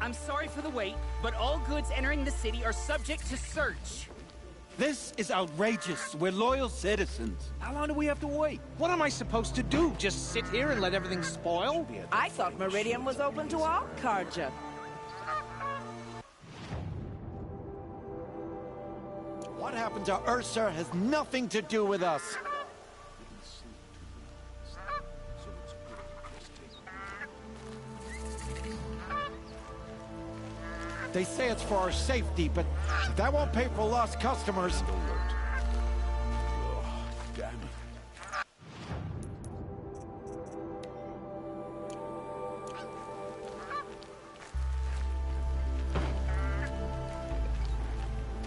I'm sorry for the wait, but all goods entering the city are subject to search. This is outrageous. We're loyal citizens. How long do we have to wait? What am I supposed to do? Just sit here and let everything spoil? I thought Meridian was open to all Carja. What happened to Ursa has nothing to do with us. They say it's for our safety, but that won't pay for lost customers. Damn it.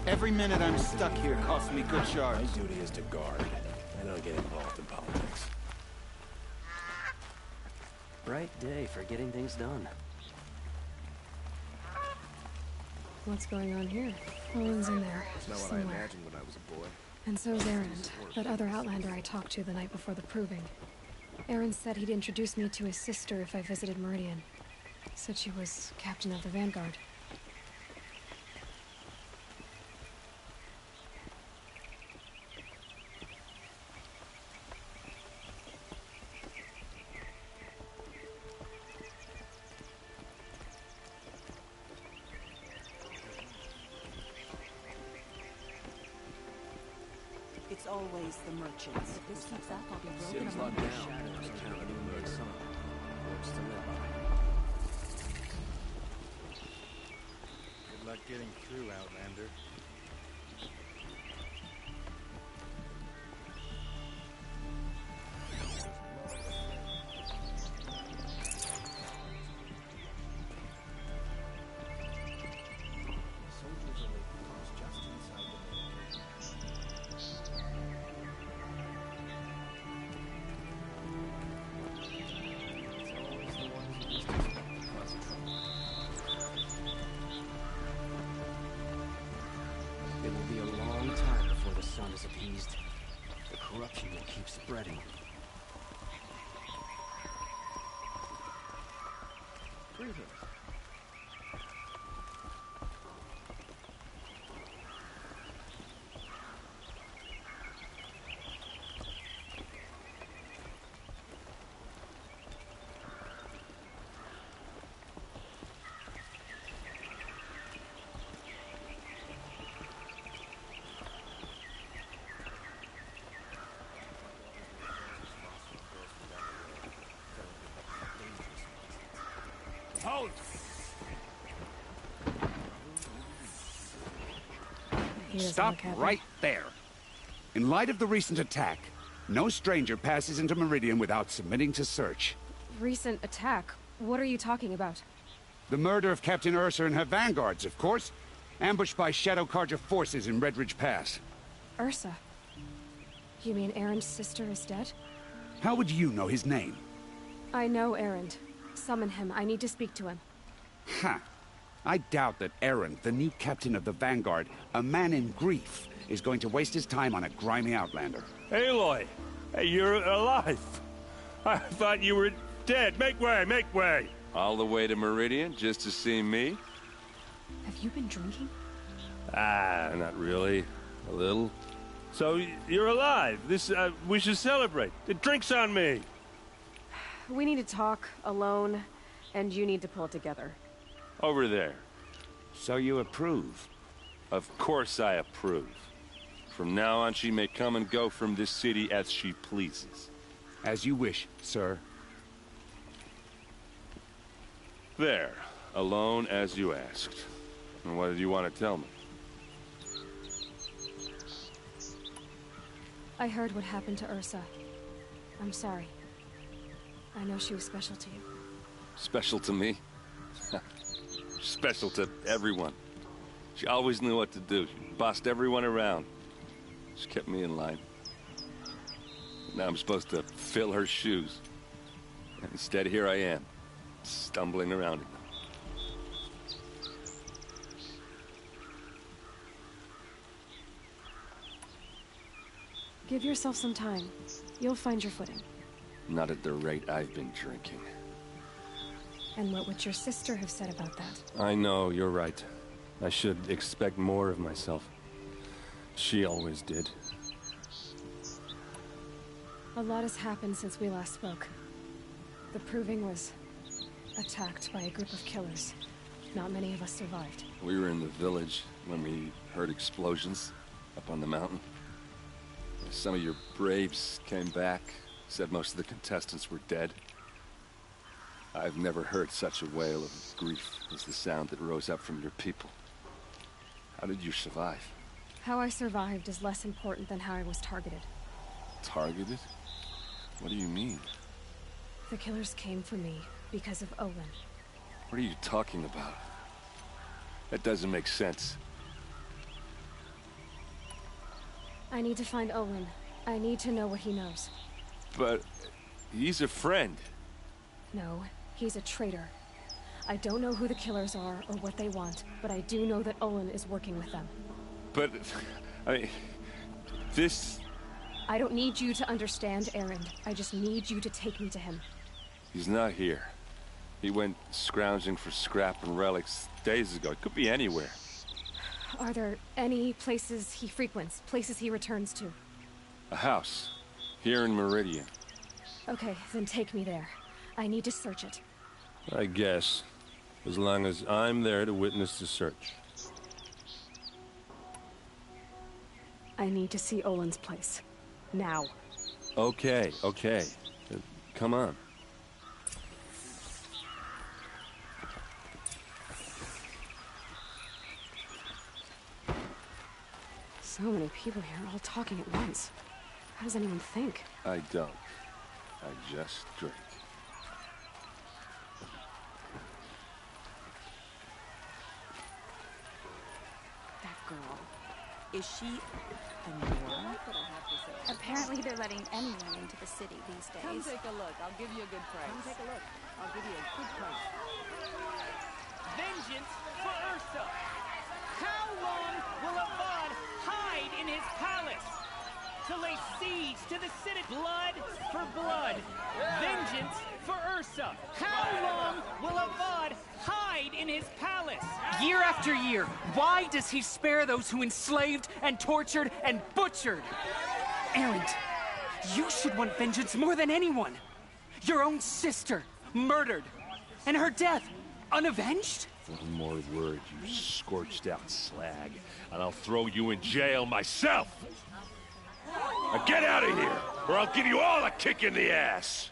Every minute I'm stuck here costs me good shards. My duty is to guard. I don't get involved in politics. Bright day for getting things done. What's going on here? Owen's in there. It's not what I imagined when I was a boy. And so's Erend, that other Outlander I talked to the night before the proving. Erend said he'd introduce me to his sister if I visited Meridian. Said she was captain of the Vanguard. It's always the merchants. If this keeps up, I'll be broken City's among locked the down. shadows. There's kind of a new murder. Works to live by. Good luck getting through, Outlander. It will be a long time before the sun is appeased. The corruption will keep spreading. Greetings. Stop right there. In light of the recent attack, no stranger passes into Meridian without submitting to search. Recent attack? What are you talking about? The murder of Captain Ursa and her vanguards, of course. Ambushed by Shadow Carja forces in Redridge Pass. Ursa? You mean Erend's sister is dead? How would you know his name? I know Erend. Summon him. I need to speak to him. Ha! I doubt that Erend, the new captain of the Vanguard, a man in grief, is going to waste his time on a grimy outlander. Aloy! Hey, you're alive! I thought you were dead. Make way, make way! All the way to Meridian just to see me? Have you been drinking? Ah, not really. A little. So, you're alive. We should celebrate. The drink's on me. We need to talk, alone, and you need to pull it together. Over there. So you approve? Of course I approve. From now on, she may come and go from this city as she pleases. As you wish, sir. There. Alone as you asked. And what did you want to tell me? I heard what happened to Ursa. I'm sorry. I know she was special to you. Special to me? Special to everyone. She always knew what to do. She bossed everyone around. She kept me in line. Now I'm supposed to fill her shoes. And instead, here I am, stumbling around in them. Give yourself some time. You'll find your footing. Not at the rate I've been drinking. And what would your sister have said about that? I know, you're right. I should expect more of myself. She always did. A lot has happened since we last spoke. The Proving was attacked by a group of killers. Not many of us survived. We were in the village when we heard explosions up on the mountain. Some of your braves came back, said most of the contestants were dead. I've never heard such a wail of grief as the sound that rose up from your people. How did you survive? How I survived is less important than how I was targeted. Targeted? What do you mean? The killers came for me because of Olin. What are you talking about? That doesn't make sense. I need to find Olin. I need to know what he knows. But he's a friend. No, he's a traitor. I don't know who the killers are or what they want, but I do know that Olin is working with them. But, I mean, this... I don't need you to understand, Aaron. I just need you to take me to him. He's not here. He went scrounging for scrap and relics days ago. It could be anywhere. Are there any places he frequents, places he returns to? A house. Here in Meridian. Okay, then take me there. I need to search it. I guess. As long as I'm there to witness the search. I need to see Olin's place. Now. Okay, okay. Come on. So many people here, all talking at once. How does anyone think? I don't. I just drink. That girl. Is she a Nora? Apparently they're letting anyone into the city these days. Come take a look. I'll give you a good price. Come take a look. I'll give you a good price. Vengeance for Ursa! How long will Avad hide in his palace? To lay siege to the city. Blood for blood. Vengeance for Ursa. How long will Avad hide in his palace? Year after year, why does he spare those who enslaved and tortured and butchered? Erend, you should want vengeance more than anyone. Your own sister, murdered. And her death, unavenged? One more word, you scorched out slag, and I'll throw you in jail myself! Now get out of here, or I'll give you all a kick in the ass!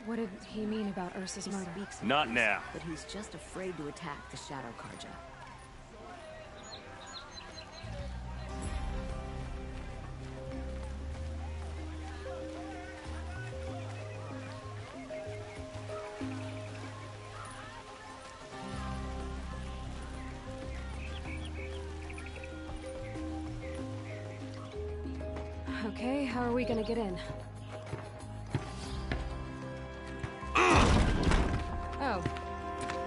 What did he mean about Ursa's murder? Not now. But he's just afraid to attack the Shadow Karja. Okay, how are we gonna get in? Oh,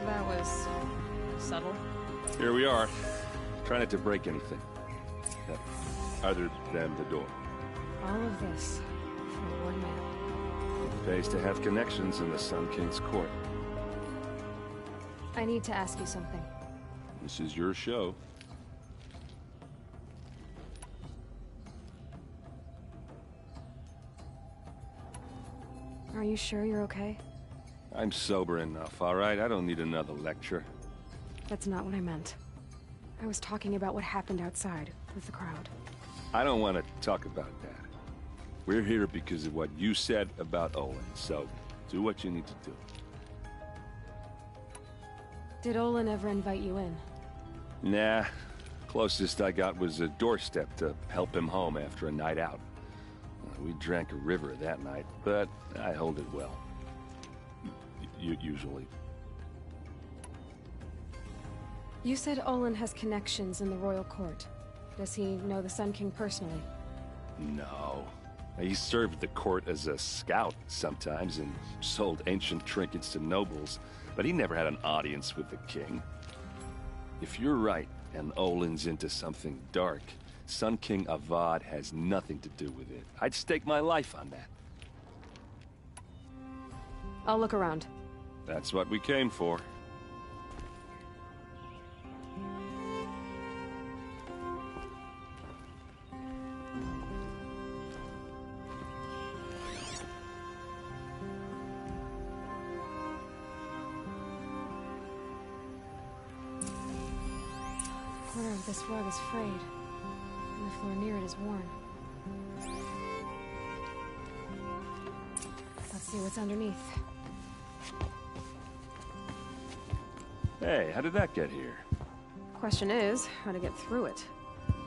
that was subtle. Here we are. Try not to break anything. Other than the door. All of this for one man. It pays to have connections in the Sun King's court. I need to ask you something. This is your show. Are you sure you're okay? I'm sober enough, all right? I don't need another lecture. That's not what I meant. I was talking about what happened outside with the crowd. I don't want to talk about that. We're here because of what you said about Olin, so do what you need to do. Did Olin ever invite you in? Nah. Closest I got was a doorstep to help him home after a night out. We drank a river that night, but I hold it well. Usually. You said Olin has connections in the royal court. Does he know the Sun King personally? No. He served the court as a scout sometimes and sold ancient trinkets to nobles, but he never had an audience with the king. If you're right, and Olin's into something dark, Sun King Avad has nothing to do with it. I'd stake my life on that. I'll look around. That's what we came for. The corner of this rug is frayed, and the floor near it is worn. Let's see what's underneath. Hey, how did that get here? Question is, how to get through it.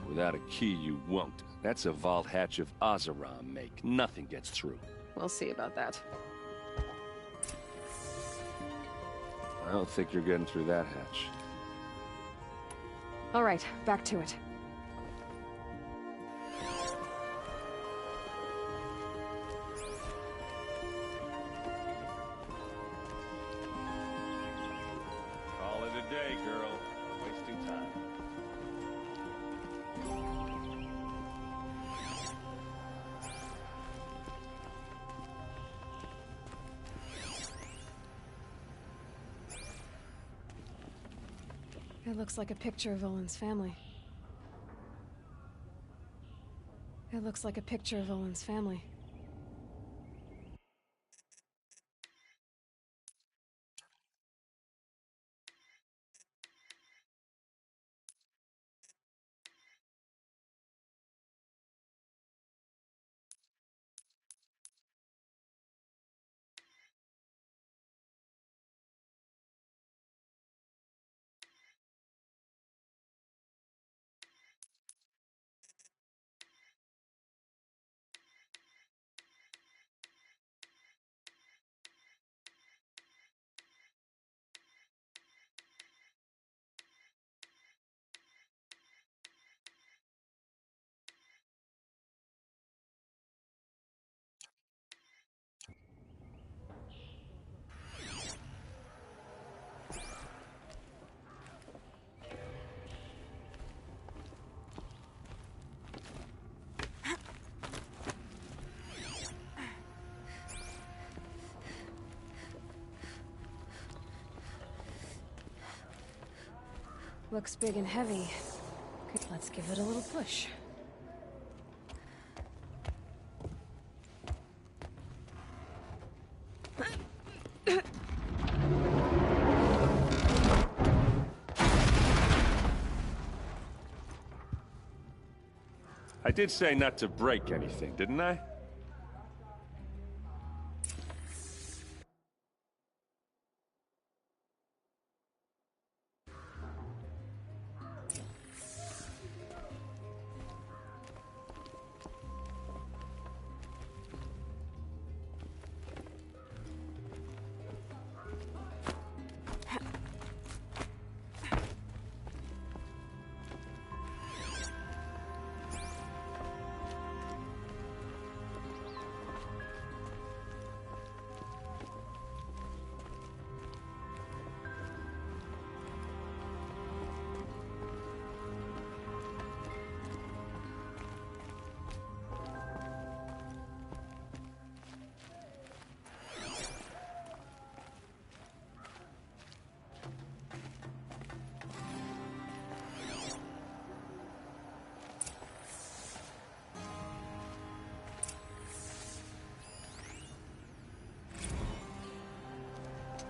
Without a key, you won't. That's a vault hatch of Oseram make. Nothing gets through. We'll see about that. I don't think you're getting through that hatch. All right, back to it. Call it a day, girl. Wasting time. It looks like a picture of Olin's family. It looks like a picture of Olin's family. Looks big and heavy. Let's give it a little push. I did say not to break anything, didn't I?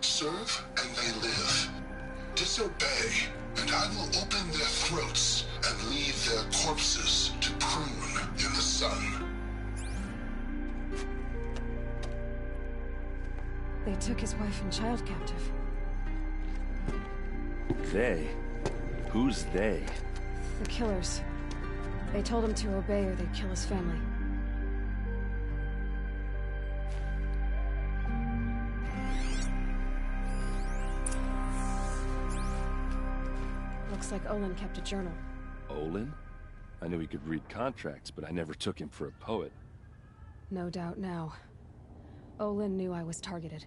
Serve and they live. Disobey, and I will open their throats and leave their corpses to prune in the sun. They took his wife and child captive. They? Who's they? The killers. They told him to obey or they'd kill his family. Looks like Olin kept a journal. Olin? I knew he could read contracts, but I never took him for a poet. No doubt now. Olin knew I was targeted.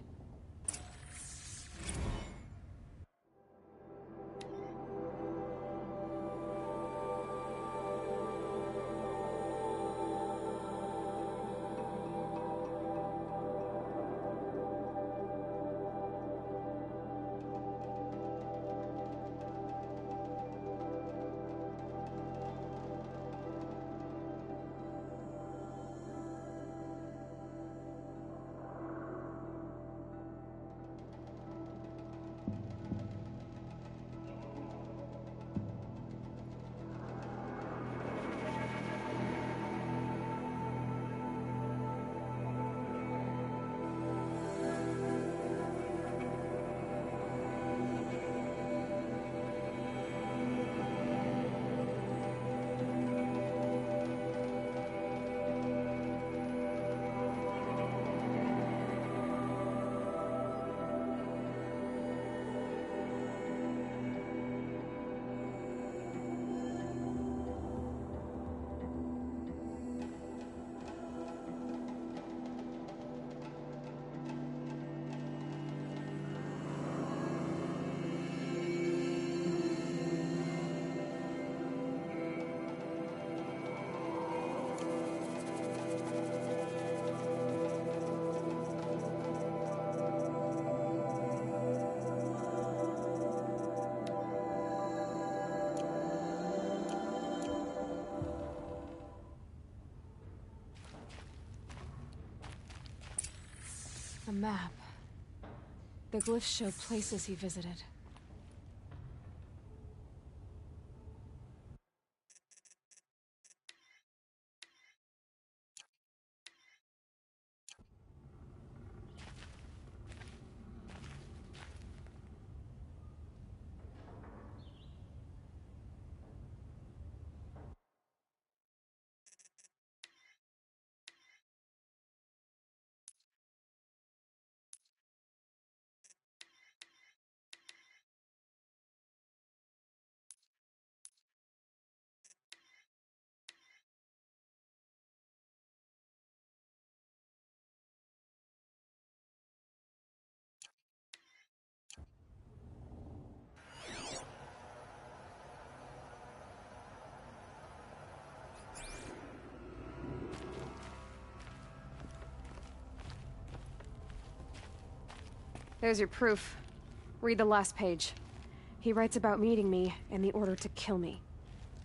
map. The glyphs show places he visited. There's your proof. Read the last page. He writes about meeting me and the order to kill me.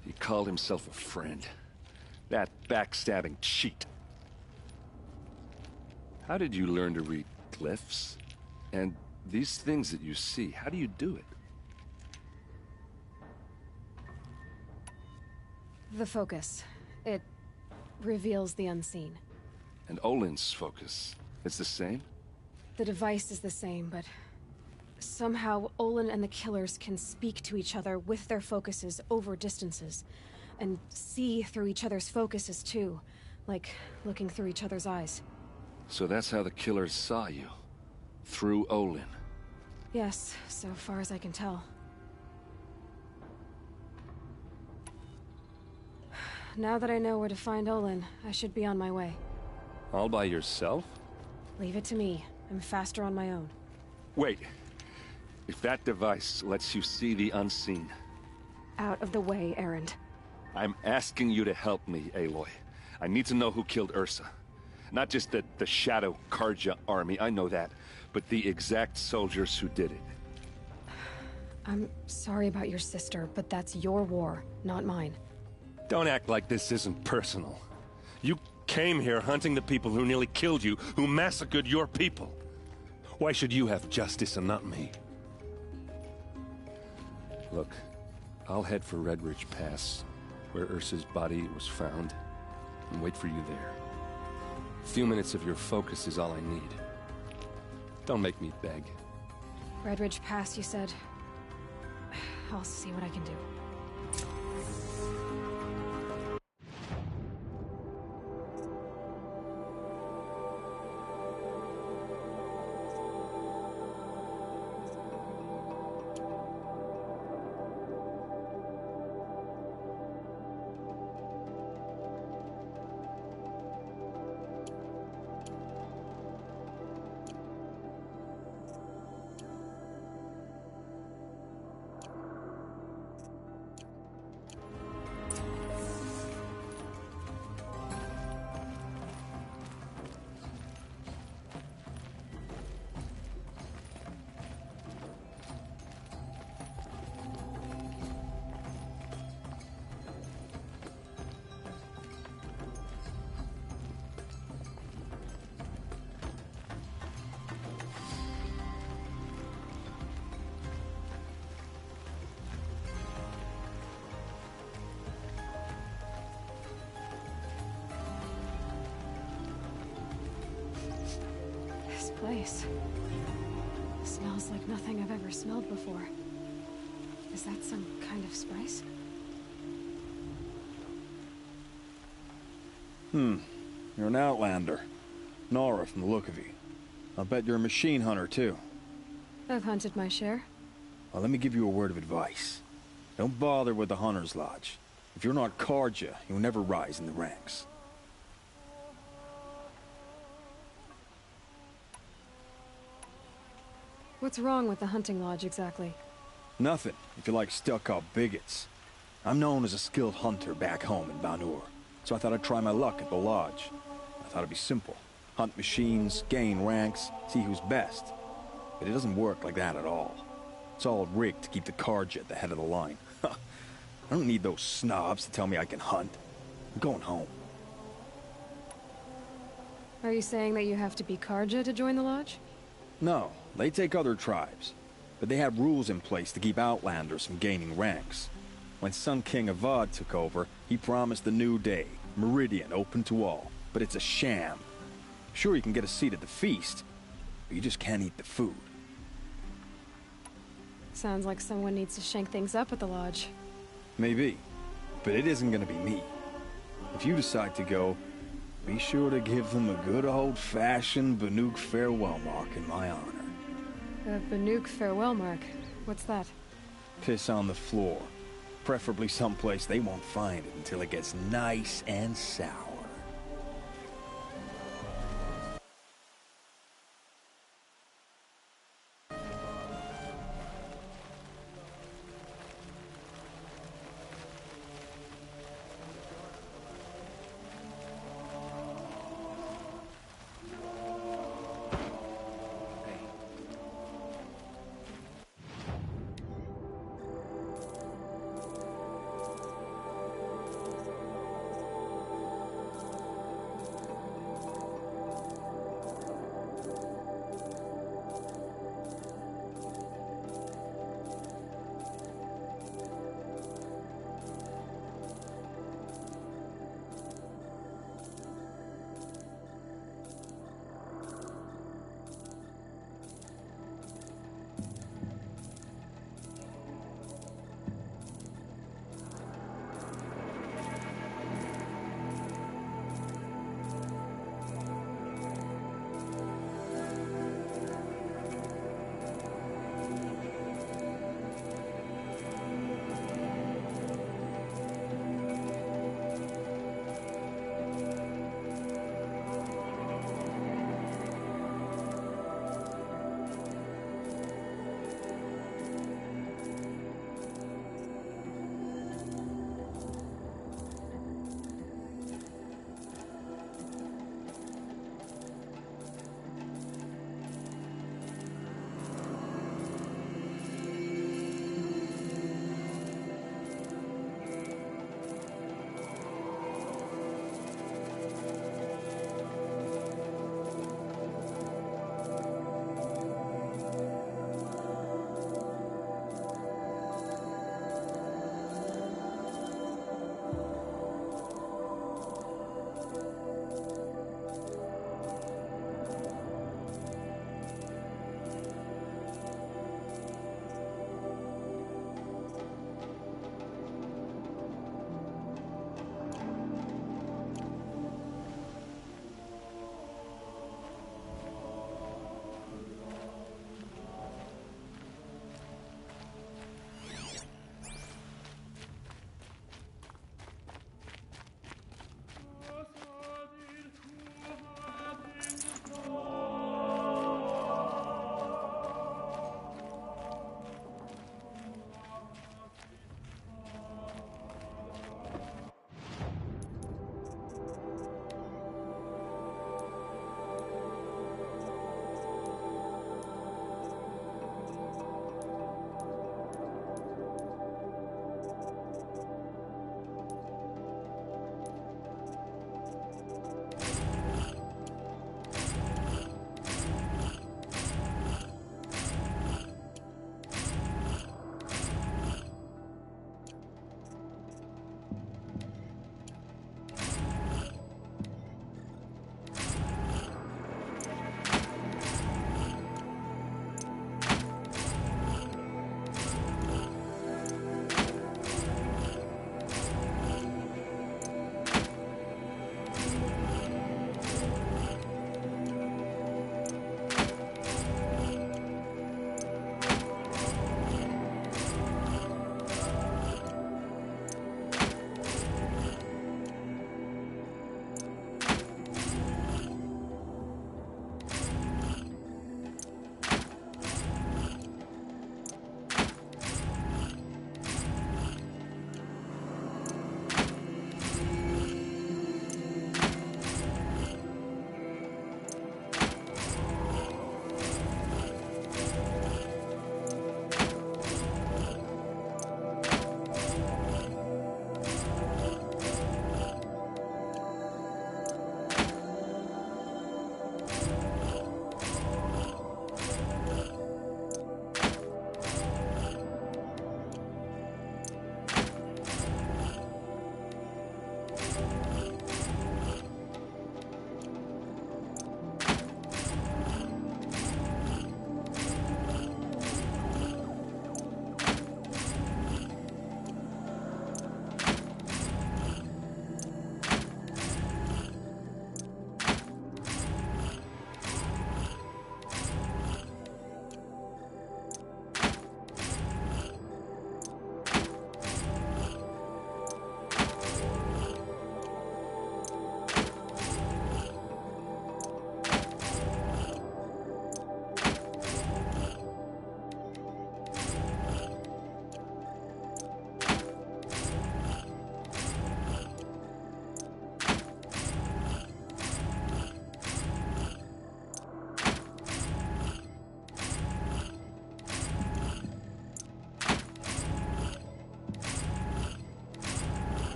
He called himself a friend. That backstabbing cheat. How did you learn to read glyphs? And these things that you see, how do you do it? The focus. It reveals the unseen. And Olin's focus, it's the same? The device is the same, but somehow Olin and the killers can speak to each other with their focuses over distances, and see through each other's focuses too, like looking through each other's eyes. So that's how the killers saw you? Through Olin? Yes, so far as I can tell. Now that I know where to find Olin, I should be on my way. All by yourself? Leave it to me. I'm faster on my own. Wait. If that device lets you see the unseen... Out of the way, Erend. I'm asking you to help me, Aloy. I need to know who killed Ursa. Not just the Shadow Karja army, I know that, but the exact soldiers who did it. I'm sorry about your sister, but that's your war, not mine. Don't act like this isn't personal. You came here hunting the people who nearly killed you, who massacred your people. Why should you have justice and not me? Look, I'll head for Redridge Pass, where Ursa's body was found, and wait for you there. A few minutes of your focus is all I need. Don't make me beg. Redridge Pass, you said? I'll see what I can do. Place. Smells like nothing I've ever smelled before. Is that some kind of spice? You're an outlander. Nora from the look of you. I'll bet you're a machine hunter too. I've hunted my share. Well, let me give you a word of advice. Don't bother with the Hunter's Lodge. If you're not Karja, you'll never rise in the ranks. What's wrong with the hunting lodge, exactly? Nothing, if you like stuck-up bigots. I'm known as a skilled hunter back home in Banur, so I thought I'd try my luck at the lodge. I thought it'd be simple. Hunt machines, gain ranks, see who's best. But it doesn't work like that at all. It's all rigged to keep the Karja at the head of the line. I don't need those snobs to tell me I can hunt. I'm going home. Are you saying that you have to be Karja to join the lodge? No, they take other tribes. But they have rules in place to keep outlanders from gaining ranks. When Sun King Avad took over, he promised a new day, Meridian open to all. But it's a sham. Sure, you can get a seat at the feast, but you just can't eat the food. Sounds like someone needs to shank things up at the lodge. Maybe, but it isn't gonna be me. If you decide to go, be sure to give them a good old-fashioned Banuk farewell mark in my honor. A Banuk farewell mark? What's that? Piss on the floor. Preferably someplace they won't find it until it gets nice and sour.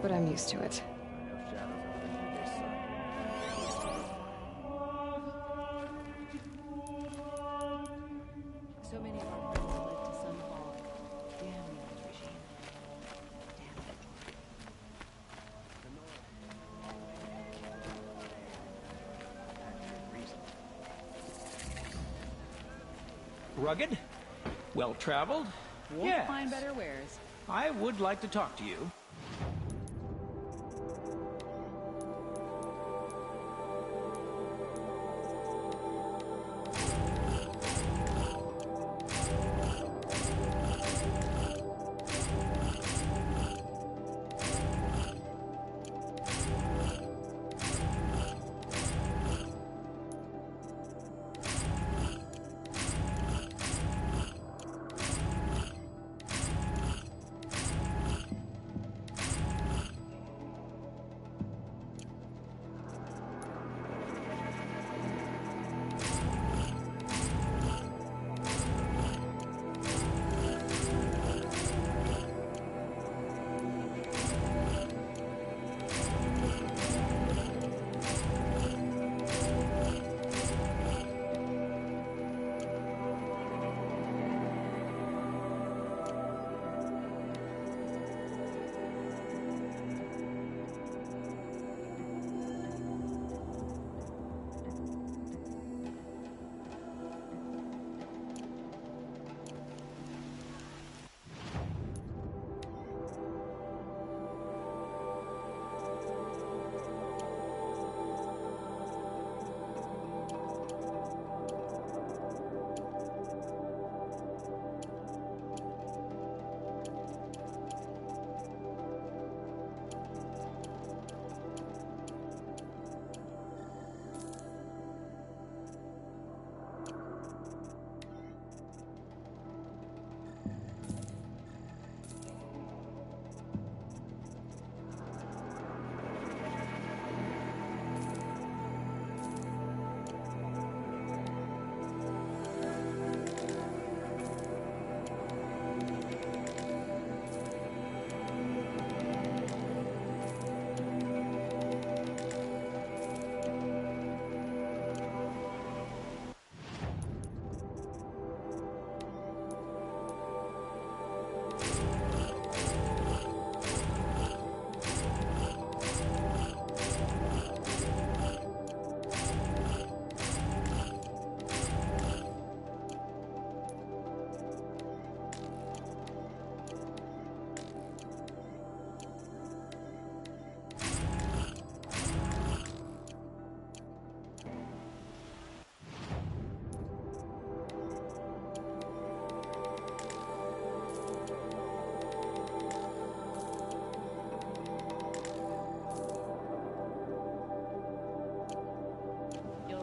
but I'm used to it. So many of our friends led to some fall. Damn the old regime. Damn it. Rugged? Well-traveled? Won't Yes. find better wares. I would like to talk to you.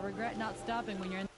Regret not stopping when you're in.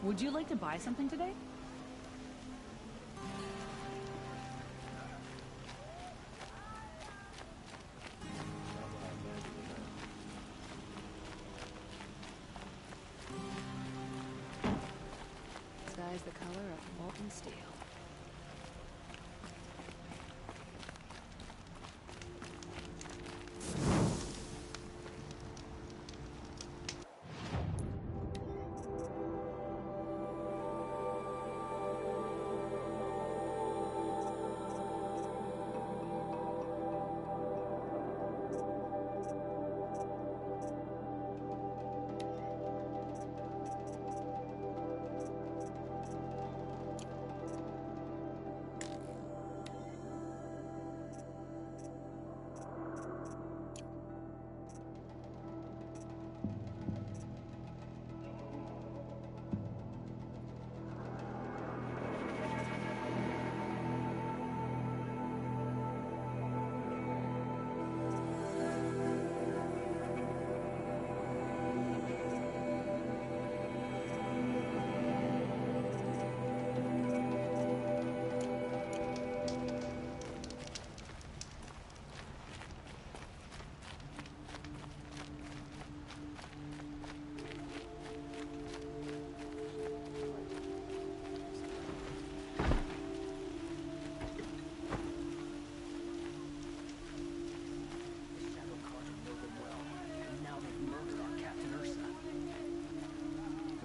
Would you like to buy something today? Sky's the color of molten steel.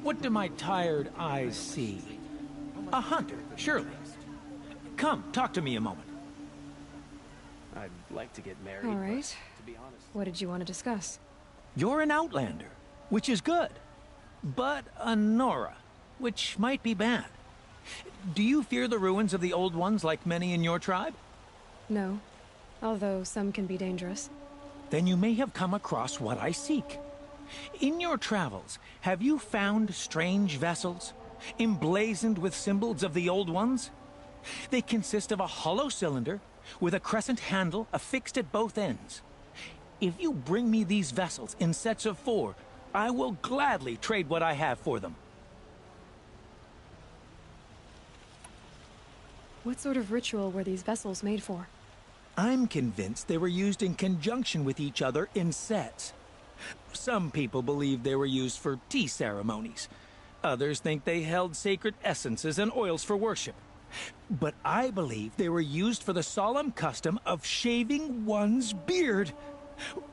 What do my tired eyes see? A hunter, surely. Come, talk to me a moment. I'd like to get married. All right. To be honest, What did you want to discuss? You're an outlander, which is good. But a Nora, which might be bad. Do you fear the ruins of the old ones like many in your tribe? No. Although some can be dangerous. Then you may have come across what I seek. In your travels, have you found strange vessels, emblazoned with symbols of the old ones? They consist of a hollow cylinder with a crescent handle affixed at both ends. If you bring me these vessels in sets of 4, I will gladly trade what I have for them. What sort of ritual were these vessels made for? I'm convinced they were used in conjunction with each other in sets. Some people believe they were used for tea ceremonies. Others think they held sacred essences and oils for worship. But I believe they were used for the solemn custom of shaving one's beard.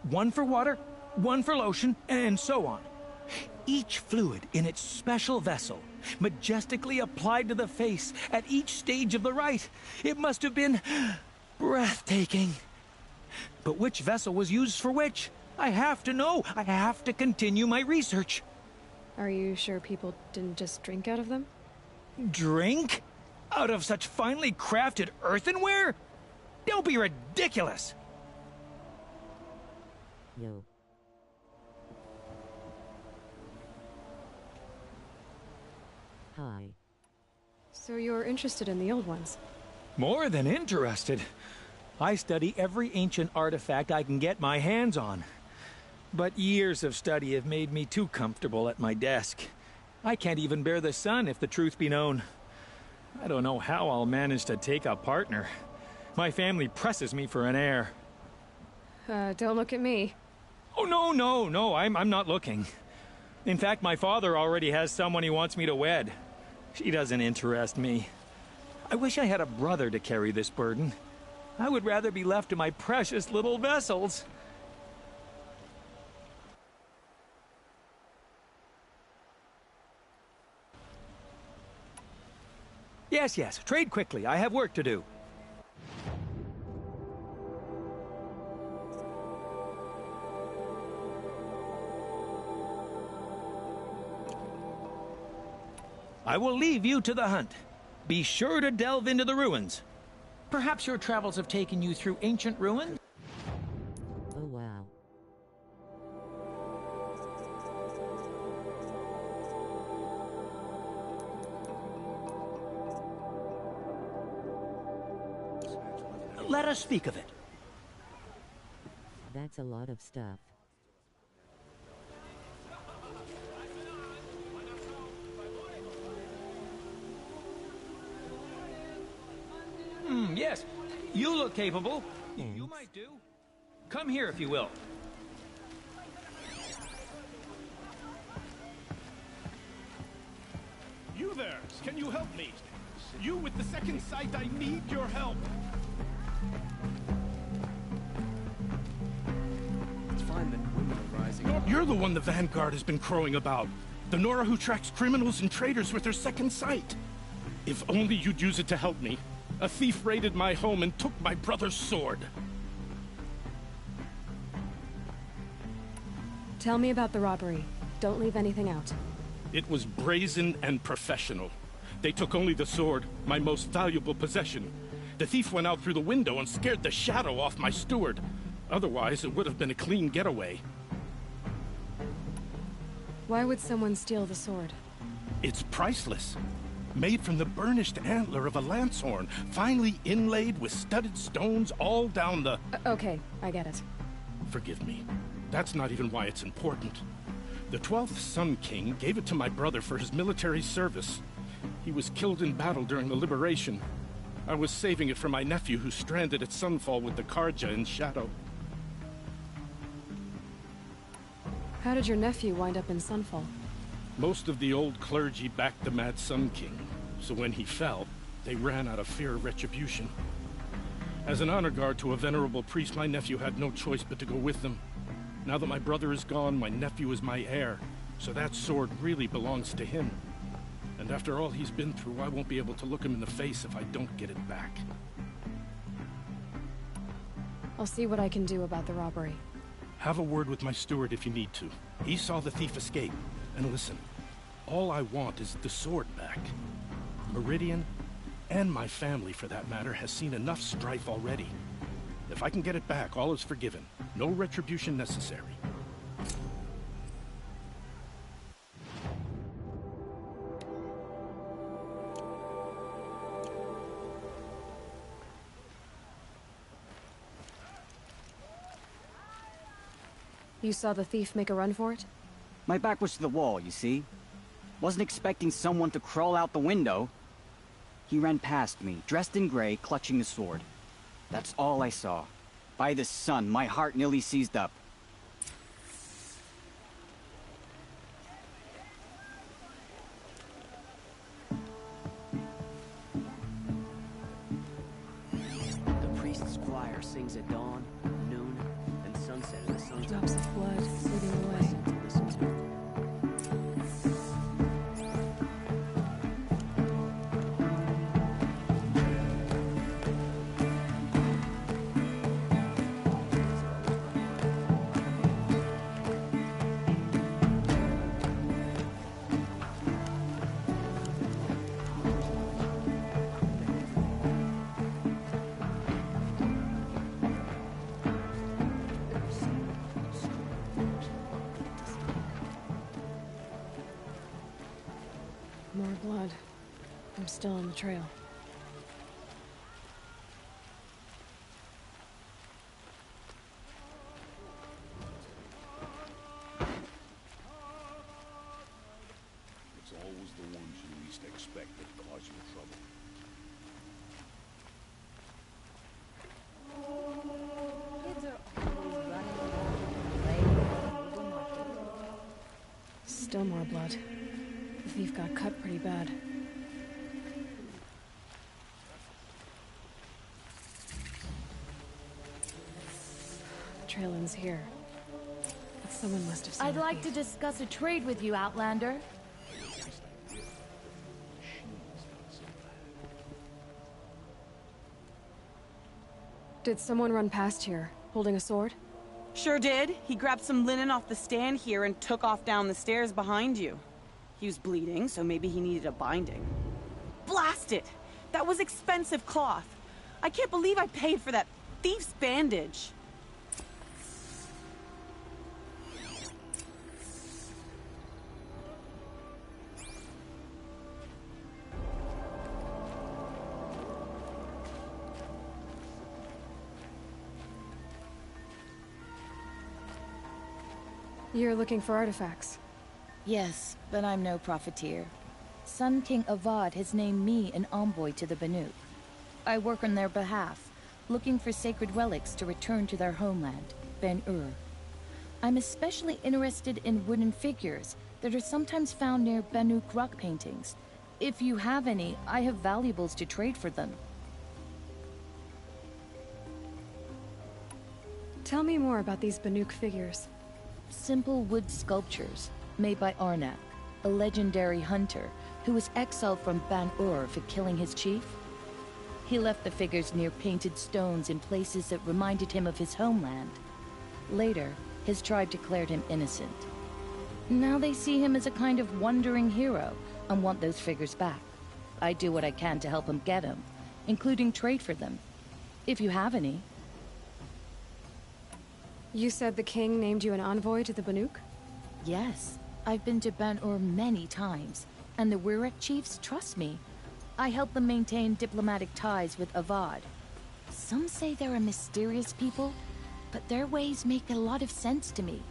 One for water, one for lotion, and so on. Each fluid in its special vessel, majestically applied to the face at each stage of the rite. It must have been breathtaking. But which vessel was used for which? I have to know. I have to continue my research. Are you sure people didn't just drink out of them? Drink? Out of such finely crafted earthenware? Don't be ridiculous! Yo. Hi. So you're interested in the old ones? More than interested. I study every ancient artifact I can get my hands on. But years of study have made me too comfortable at my desk. I can't even bear the sun, if the truth be known. I don't know how I'll manage to take a partner. My family presses me for an heir. Don't look at me. Oh, no, I'm not looking. In fact, my father already has someone he wants me to wed. She doesn't interest me. I wish I had a brother to carry this burden. I would rather be left to my precious little vessels. Yes, trade quickly. I have work to do. I will leave you to the hunt. Be sure to delve into the ruins. Perhaps your travels have taken you through ancient ruins? Oh wow. Let us speak of it. That's a lot of stuff. Yes, you look capable. You might do. Come here if you will. You there, can you help me? You with the second sight, I need your help. It's fine that women are rising. You're the one the Vanguard has been crowing about. The Nora who tracks criminals and traitors with her second sight. If only you'd use it to help me. A thief raided my home and took my brother's sword. Tell me about the robbery. Don't leave anything out. It was brazen and professional. They took only the sword, my most valuable possession. The thief went out through the window and scared the shadow off my steward. Otherwise, it would have been a clean getaway. Why would someone steal the sword? It's priceless. Made from the burnished antler of a lancehorn, finely inlaid with studded stones all down the... Okay, I get it. Forgive me. That's not even why it's important. The 12th Sun King gave it to my brother for his military service. He was killed in battle during the Liberation. I was saving it for my nephew who's stranded at Sunfall with the Karja in Shadow. How did your nephew wind up in Sunfall? Most of the old clergy backed the Mad Sun King, so when he fell, they ran out of fear of retribution. As an honor guard to a venerable priest, my nephew had no choice but to go with them. Now that my brother is gone, my nephew is my heir, so that sword really belongs to him. And after all he's been through, I won't be able to look him in the face if I don't get it back. I'll see what I can do about the robbery. Have a word with my steward if you need to. He saw the thief escape. And listen, all I want is the sword back. Meridian, and my family for that matter, has seen enough strife already. If I can get it back, all is forgiven. No retribution necessary. You saw the thief make a run for it? My back was to the wall, you see? Wasn't expecting someone to crawl out the window. He ran past me, dressed in gray, clutching the sword. That's all I saw. By the sun, my heart nearly seized up. The priest's choir sings at dawn, noon, and sunset in the sun's Drops of blood leading the way. Listen to. More blood. I'm still on the trail. It's always the ones you least expect that cause you trouble. Kids are always running around, playing around the market. Still more blood. The thief got cut pretty bad. The trail ends here. But someone must have seen I'd the like to thief. discuss a trade with you, Outlander. Did someone run past here, holding a sword? Sure did. He grabbed some linen off the stand here and took off down the stairs behind you. He was bleeding, so maybe he needed a binding. Blast it! That was expensive cloth. I can't believe I paid for that thief's bandage. You're looking for artifacts. Yes, but I'm no profiteer. Sun King Avad has named me an envoy to the Banuk. I work on their behalf, looking for sacred relics to return to their homeland, Ben-Ur. I'm especially interested in wooden figures that are sometimes found near Banuk rock paintings. If you have any, I have valuables to trade for them. Tell me more about these Banuk figures. Simple wood sculptures made by Arnak, a legendary hunter who was exiled from Ban-Ur for killing his chief. He left the figures near painted stones in places that reminded him of his homeland. Later, his tribe declared him innocent. Now they see him as a kind of wandering hero and want those figures back. I do what I can to help him get them, including trade for them, if you have any. You said the king named you an envoy to the Banuk? Yes. I've been to Ban-Ur many times, and the Wirek chiefs trust me. I help them maintain diplomatic ties with Avad. Some say they're a mysterious people, but their ways make a lot of sense to me.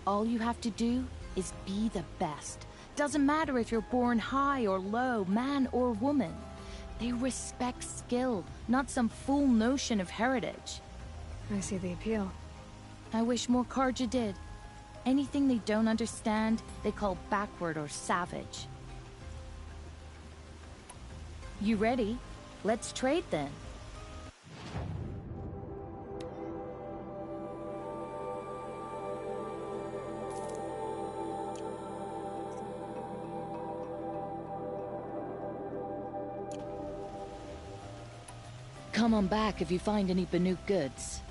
All you have to do is be the best. Doesn't matter if you're born high or low, man or woman. They respect skill, not some fool notion of heritage. I see the appeal. I wish more Karja did. Anything they don't understand, they call backward or savage. You ready? Let's trade then. Come on back if you find any Banuk goods.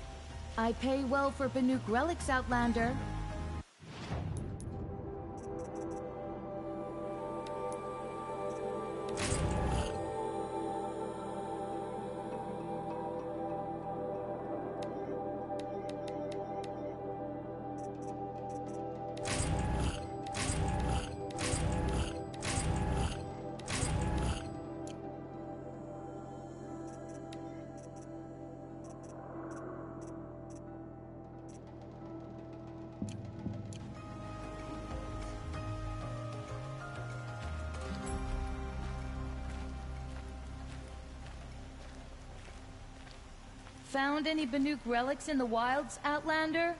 I pay well for Banuk relics, Outlander. Found any Banuk relics in the wilds, Outlander?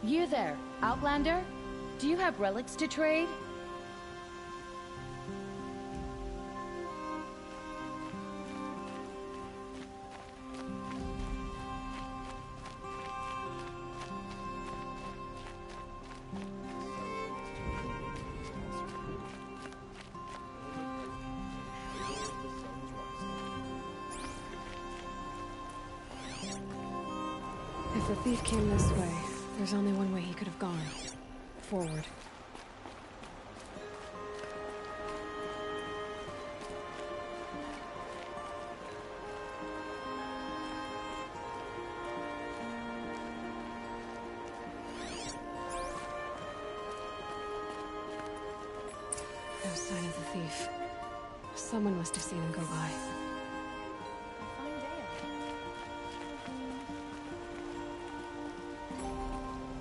You there, Outlander? Do you have relics to trade? If the thief came this way, there's only one way he could have gone. Forward. of the thief. Someone must have seen him go by.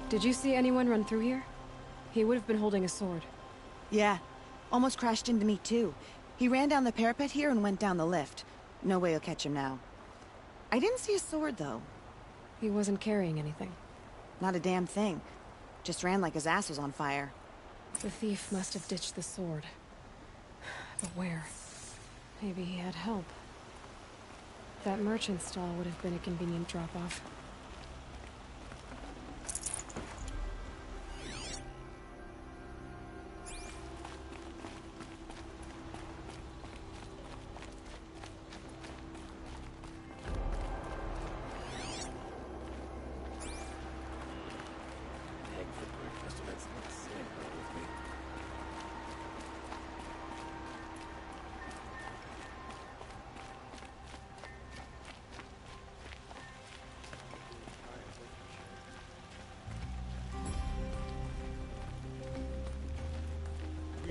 Did you see anyone run through here? He would have been holding a sword. Yeah. Almost crashed into me, too. He ran down the parapet here and went down the lift. No way you'll catch him now. I didn't see a sword, though. He wasn't carrying anything. Not a damn thing. Just ran like his ass was on fire. The thief must have ditched the sword. But where? Maybe he had help. That merchant stall would have been a convenient drop-off.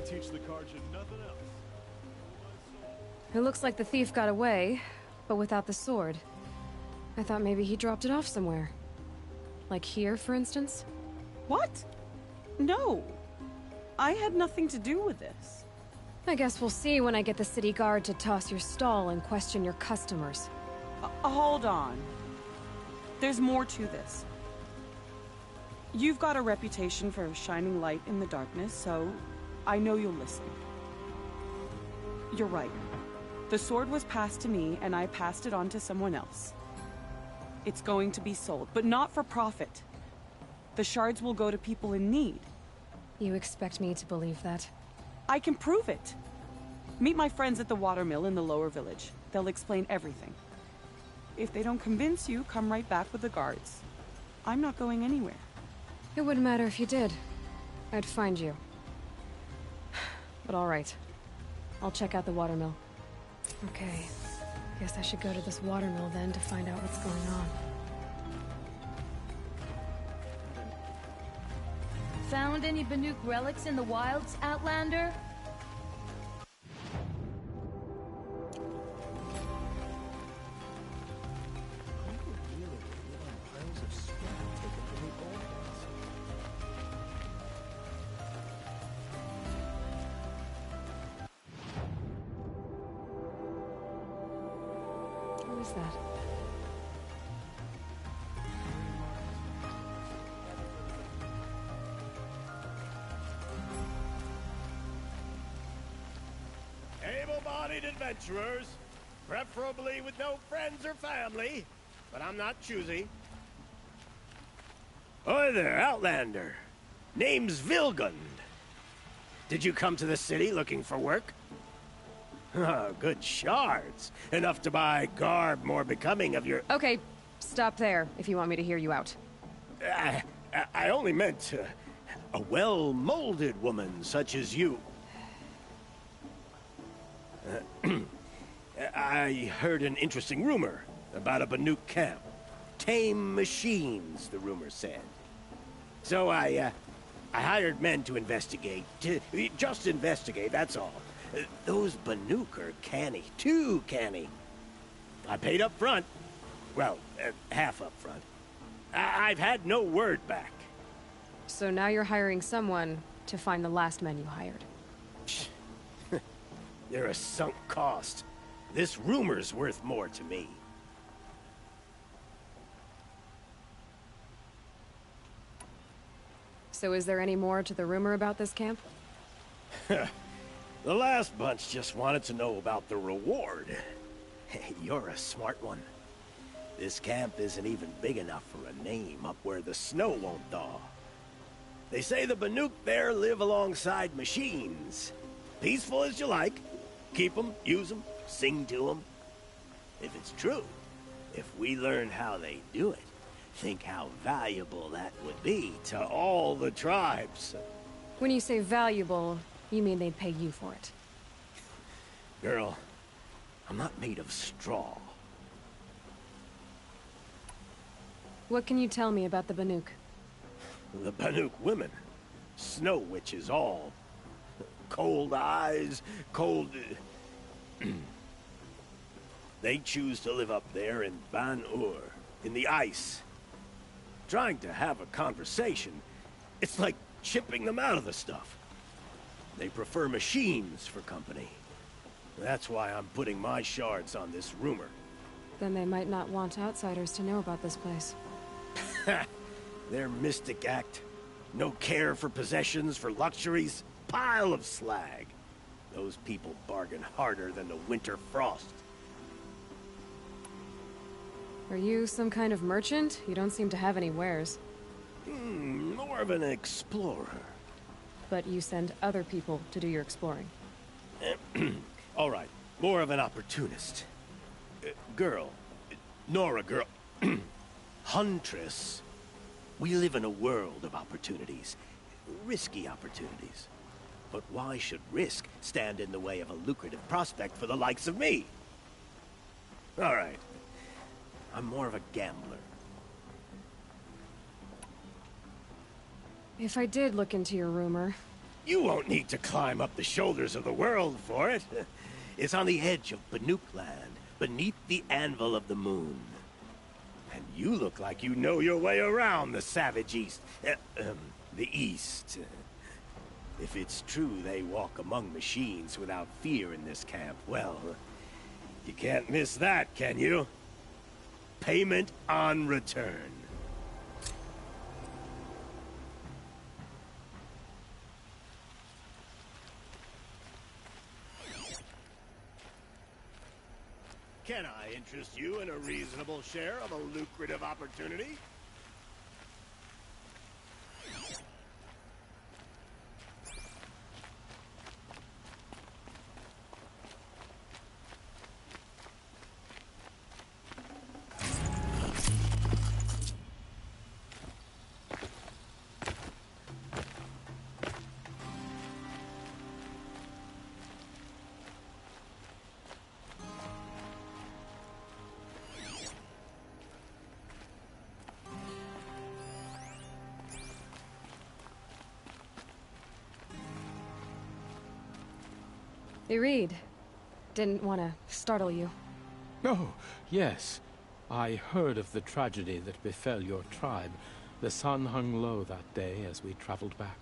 Teach the Carja nothing else. It looks like the thief got away, but without the sword. I thought maybe he dropped it off somewhere. Like here, for instance? What? No. I had nothing to do with this. I guess we'll see when I get the city guard to toss your stall and question your customers. Hold on. There's more to this. You've got a reputation for shining light in the darkness, so I know you'll listen. You're right. The sword was passed to me, and I passed it on to someone else. It's going to be sold, but not for profit. The shards will go to people in need. You expect me to believe that? I can prove it. Meet my friends at the watermill in the lower village. They'll explain everything. If they don't convince you, come right back with the guards. I'm not going anywhere. It wouldn't matter if you did. I'd find you. But all right. I'll check out the watermill. Okay. Guess I should go to this watermill then to find out what's going on. Found any Banuk relics in the wilds, Outlander? What is that? Able-bodied adventurers, preferably with no friends or family, but I'm not choosy. Oi there, Outlander. Name's Vilgund. Did you come to the city looking for work? Oh, good shards. Enough to buy garb more becoming of your... Okay, stop there if you want me to hear you out. I only meant a well-molded woman such as you. I heard an interesting rumor about a Banuk camp. Tame machines, the rumor said. So I hired men to investigate. Just investigate, that's all. Those Banuk are canny. Too canny. I paid up front. Well, half up front. I've had no word back. So now you're hiring someone to find the last men you hired. They're a sunk cost. This rumor's worth more to me. So is there any more to the rumor about this camp? The last bunch just wanted to know about the reward. You're a smart one. This camp isn't even big enough for a name up where the snow won't thaw. They say the Banuk there live alongside machines. Peaceful as you like. Keep them, use them, sing to them. If it's true, if we learn how they do it, think how valuable that would be to all the tribes. When you say valuable, you mean they'd pay you for it? Girl, I'm not made of straw. What can you tell me about the Banuk? The Banuk women. Snow witches all. cold eyes, cold... They choose to live up there in Ban-Ur, in the ice. Trying to have a conversation, it's like chipping them out of the stuff. They prefer machines for company. That's why I'm putting my shards on this rumor. Then they might not want outsiders to know about this place. Their mystic act. No care for possessions, for luxuries. Pile of slag. Those people bargain harder than the winter frost. Are you some kind of merchant? You don't seem to have any wares. More of an explorer. But you send other people to do your exploring. All right, more of an opportunist. Girl. Nora girl. Huntress. We live in a world of opportunities. Risky opportunities. But why should risk stand in the way of a lucrative prospect for the likes of me? All right. I'm more of a gambler. If I did look into your rumor... You won't need to climb up the shoulders of the world for it. It's on the edge of Banuk land, beneath the anvil of the moon. And you look like you know your way around the savage east. The east. If it's true they walk among machines without fear in this camp, well, you can't miss that, can you? Payment on return. Can I interest you in a reasonable share of a lucrative opportunity? Irid. Didn't want to startle you. Oh, yes. I heard of the tragedy that befell your tribe. The sun hung low that day as we traveled back.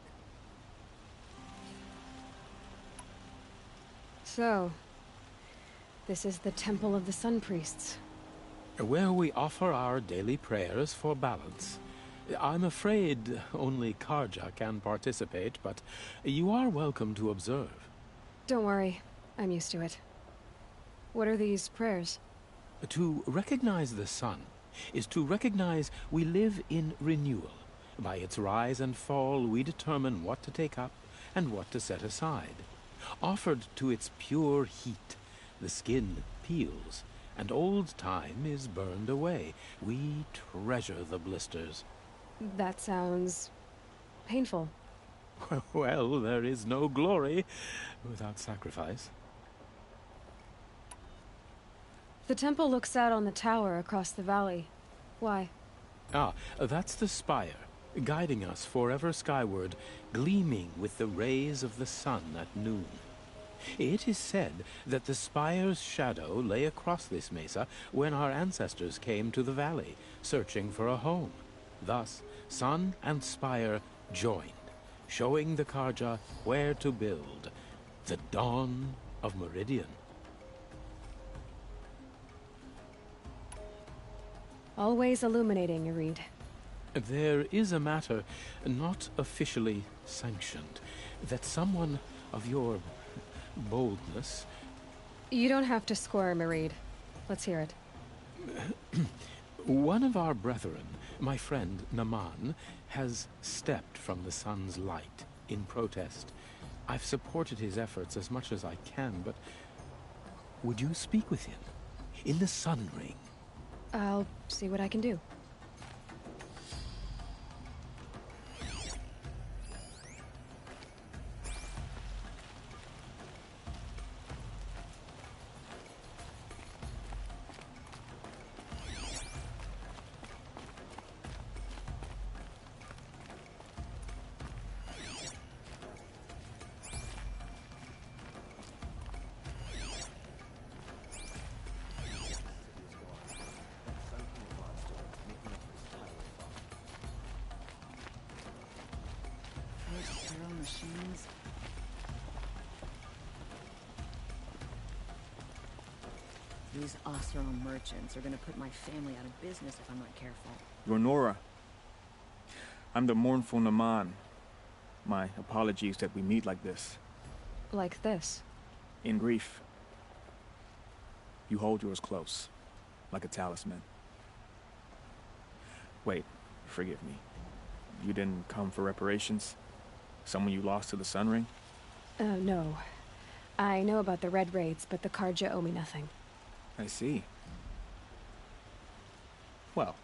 So, this is the Temple of the Sun Priests. Where we offer our daily prayers for balance. I'm afraid only Karja can participate, but you are welcome to observe. Don't worry, I'm used to it. What are these prayers? To recognize the sun is to recognize we live in renewal. By its rise and fall, we determine what to take up and what to set aside. Offered to its pure heat, the skin peels, and old time is burned away. We treasure the blisters. That sounds... painful. Well, there is no glory without sacrifice. The temple looks out on the tower across the valley. Why? Ah, that's the spire, guiding us forever skyward, gleaming with the rays of the sun at noon. It is said that the spire's shadow lay across this mesa when our ancestors came to the valley, searching for a home. Thus, sun and spire joined, showing the Karja where to build. The dawn of Meridian. Always illuminating, Irid. There is a matter not officially sanctioned, that someone of your boldness... You don't have to squirm, Irid. Let's hear it. One of our brethren, my friend Naman, has stepped from the sun's light in protest. I've supported his efforts as much as I can, but would you speak with him in the Sun Ring? I'll see what I can do. These Oseram merchants are gonna put my family out of business if I'm not careful. You're Nora. I'm the mournful Naman. My apologies that we meet like this. Like this? In grief. You hold yours close, like a talisman. Wait, forgive me. You didn't come for reparations? Someone you lost to the Sun Ring? No. I know about the Red Raids, but the Karja owe me nothing. I see. Well,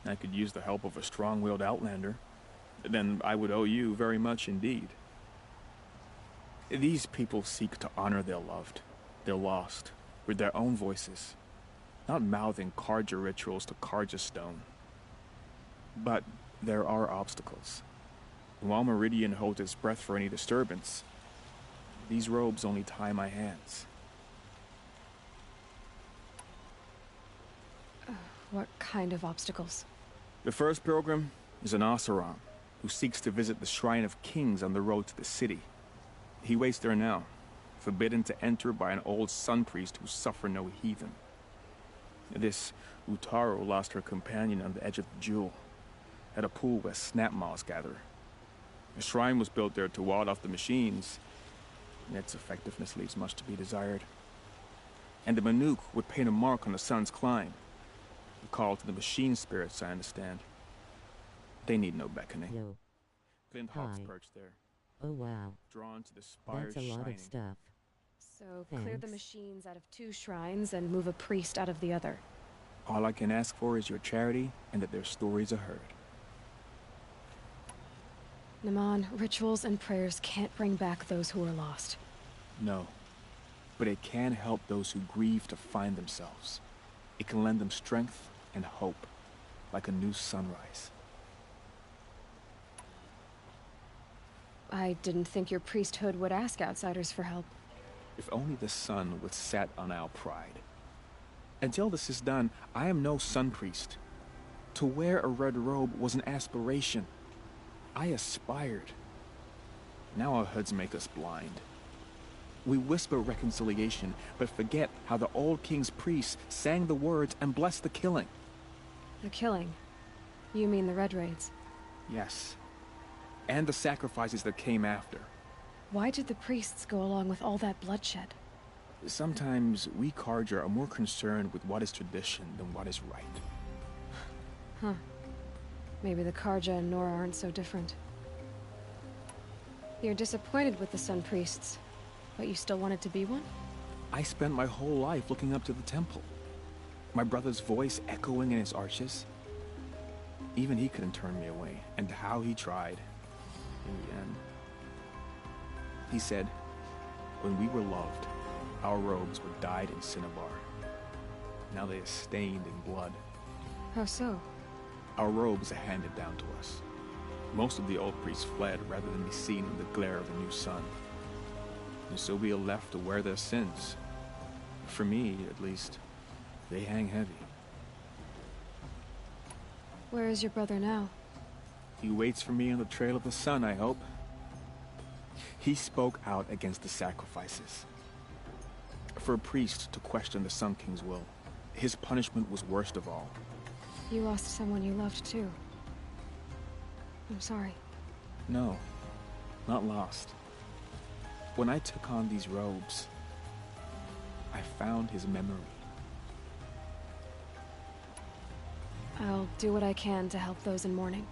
I could use the help of a strong-willed outlander. Then I would owe you very much indeed. These people seek to honor their loved, their lost, with their own voices, not mouthing Karja rituals to Karja stone. But there are obstacles. While Meridian holds its breath for any disturbance, these robes only tie my hands. What kind of obstacles? The first pilgrim is an Oseram, who seeks to visit the Shrine of Kings on the road to the city. He waits there now, forbidden to enter by an old sun priest who suffer no heathen. This Utaro lost her companion on the edge of the jewel, at a pool where snap moths gather. The shrine was built there to ward off the machines, and its effectiveness leaves much to be desired. And the Manuk would paint a mark on the sun's climb, a call to the machine spirits, I understand. They need no beckoning. Yo. Flint Hawk's perched there. Oh wow. Drawn to the spire's That's a lot shining. of stuff. So clear the machines out of 2 shrines and move a priest out of the other. All I can ask for is your charity and that their stories are heard. Naman, rituals and prayers can't bring back those who are lost. No. But it can help those who grieve to find themselves. It can lend them strength and hope, like a new sunrise. I didn't think your priesthood would ask outsiders for help. If only the sun would set on our pride. Until this is done, I am no sun priest. To wear a red robe was an aspiration. I aspired. Now our hoods make us blind. We whisper reconciliation, but forget how the old king's priests sang the words and blessed the killing. The killing? You mean the Red Raids? Yes. And the sacrifices that came after. Why did the priests go along with all that bloodshed? Sometimes we Karja are more concerned with what is tradition than what is right. Huh. Maybe the Karja and Nora aren't so different. You're disappointed with the Sun Priests, but you still wanted to be one? I spent my whole life looking up to the temple. My brother's voice echoing in its arches. Even he couldn't turn me away, and how he tried. In the end. He said, when we were loved, our robes were dyed in cinnabar. Now they are stained in blood. How so? Our robes are handed down to us. Most of the old priests fled rather than be seen in the glare of a new sun. And so we are left to wear their sins. For me, at least, they hang heavy. Where is your brother now? He waits for me on the trail of the sun, I hope. He spoke out against the sacrifices. For a priest to question the Sun King's will, his punishment was worst of all. You lost someone you loved too. I'm sorry. No, not lost. When I took on these robes, I found his memory. I'll do what I can to help those in mourning.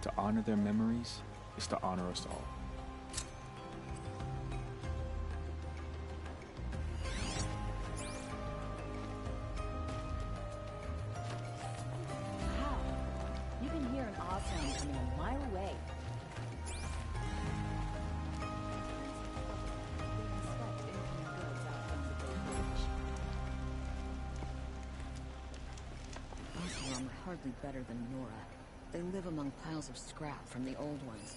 To honor their memories is to honor us all. Wow. You can hear an Oseram coming a mile away. Oseram are hardly better than Nora. They live among piles of scrap from the old ones.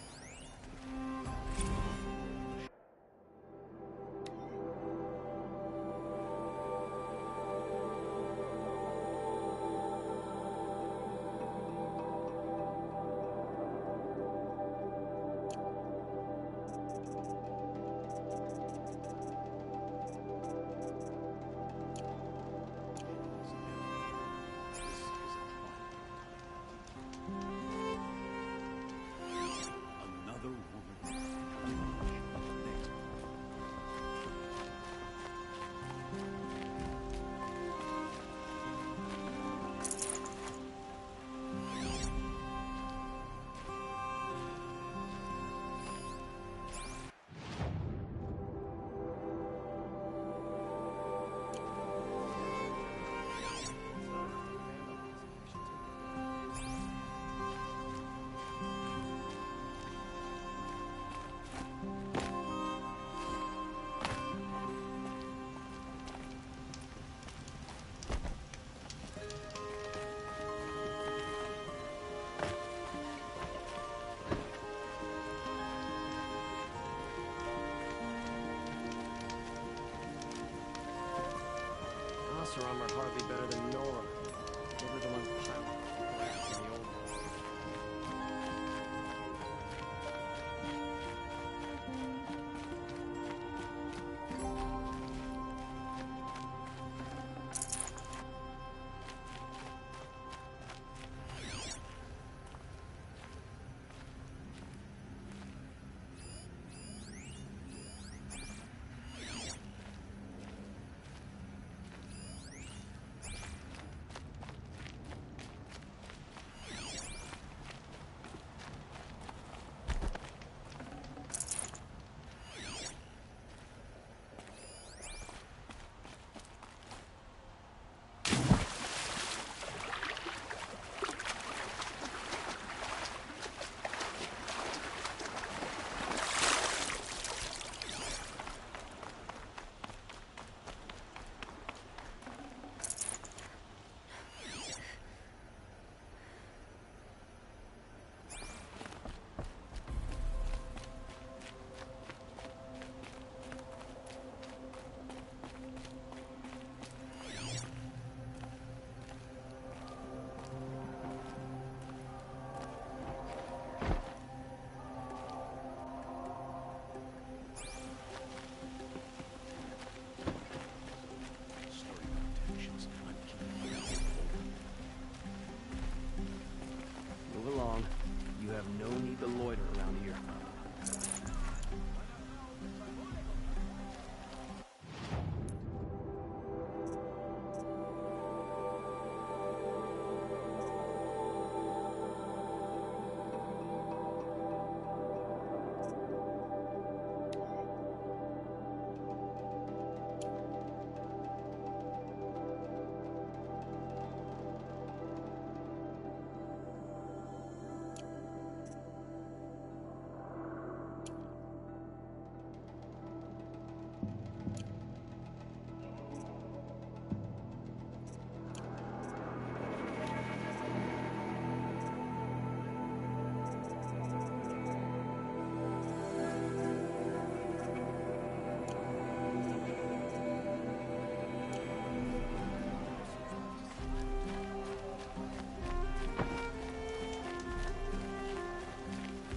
lesser armor hardly better than Nora. Never the one piled crap in the old one. Move along. You have no need to loiter around here.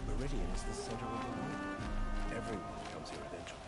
Meridian is the center of the world. Everyone comes here eventually.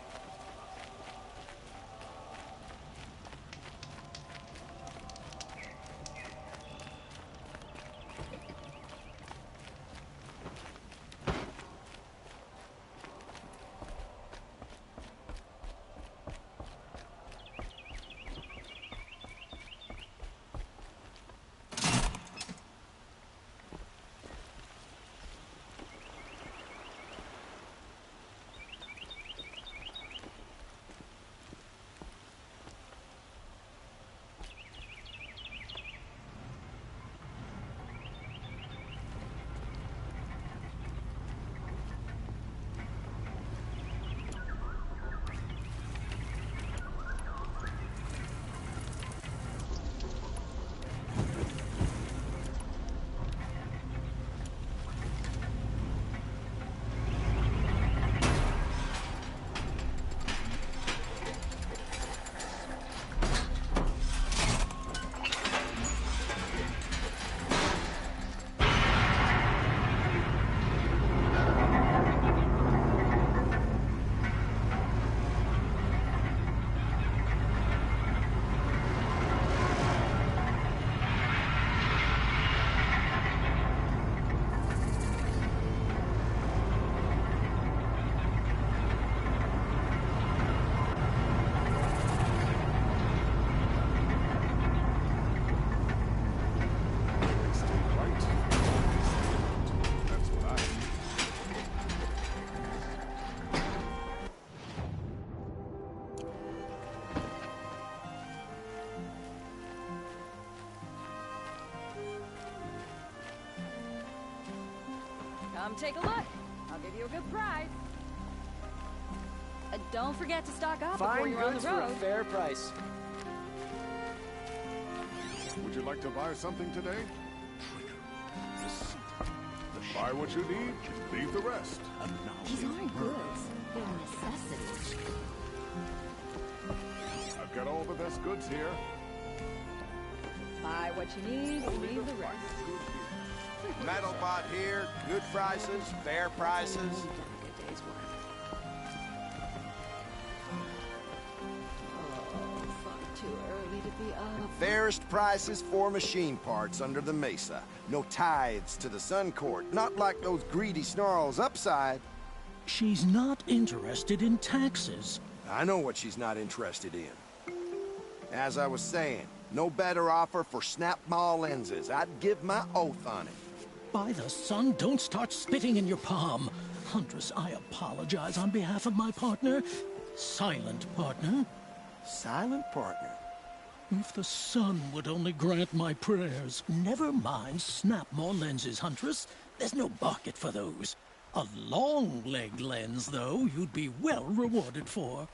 Come take a look. I'll give you a good price. Don't forget to stock up before Fine you're on the goods for a road. fair price. Would you like to buy something today? Buy what you need, leave the rest. These aren't goods. They're necessities. I've got all the best goods here. Buy what you need and leave the rest. Metal bought here, good prices, fair prices. Good day's work. Oh, fuck, too early to be up. Fairest prices for machine parts under the mesa. No tithes to the Sun Court, not like those greedy snarls upside. She's not interested in taxes. I know what she's not interested in. As I was saying, no better offer for snap maw lenses. I'd give my oath on it. By the sun, don't start spitting in your palm. Huntress, I apologize on behalf of my partner. Silent partner. Silent partner? If the sun would only grant my prayers. Never mind snap maw lenses, Huntress. There's no market for those. A long leg lens, though, you'd be well rewarded for.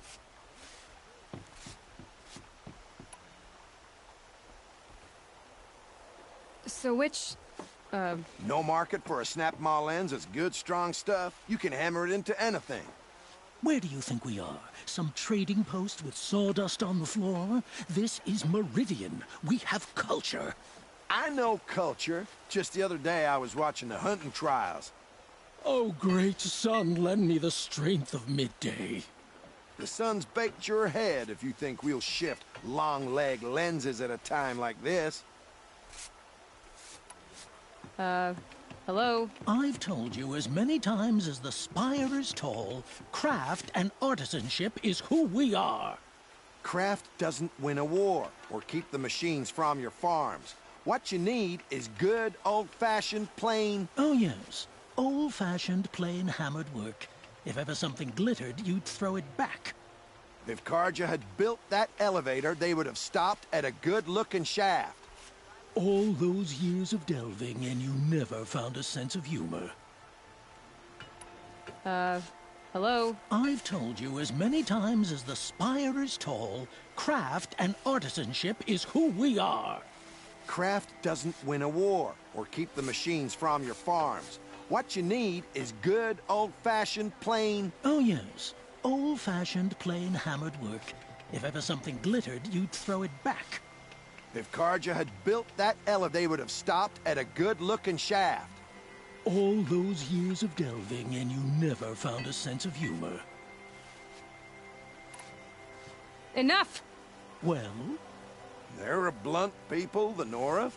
So which, No market for a snap maw lens that's good, strong stuff. You can hammer it into anything. Where do you think we are? Some trading post with sawdust on the floor? This is Meridian. We have culture. I know culture. Just the other day I was watching the hunting trials. Oh, great sun, lend me the strength of midday. The sun's baked your head if you think we'll shift long leg lenses at a time like this. Hello? I've told you as many times as the spire is tall, craft and artisanship is who we are. Craft doesn't win a war or keep the machines from your farms. What you need is good, old-fashioned, plain... Oh, yes. Old-fashioned, plain hammered work. If ever something glittered, you'd throw it back. If Karja had built that elevator, they would have stopped at a good-looking shaft. All those years of delving, and you never found a sense of humor. Hello? I've told you as many times as the spire is tall, craft and artisanship is who we are. Craft doesn't win a war or keep the machines from your farms. What you need is good, old-fashioned, plain... Oh, yes. Old-fashioned, plain hammered work. If ever something glittered, you'd throw it back. If Karja had built that elevator, they would have stopped at a good-looking shaft. All those years of delving, and you never found a sense of humor. Enough! Well? They're a blunt people, the Nora.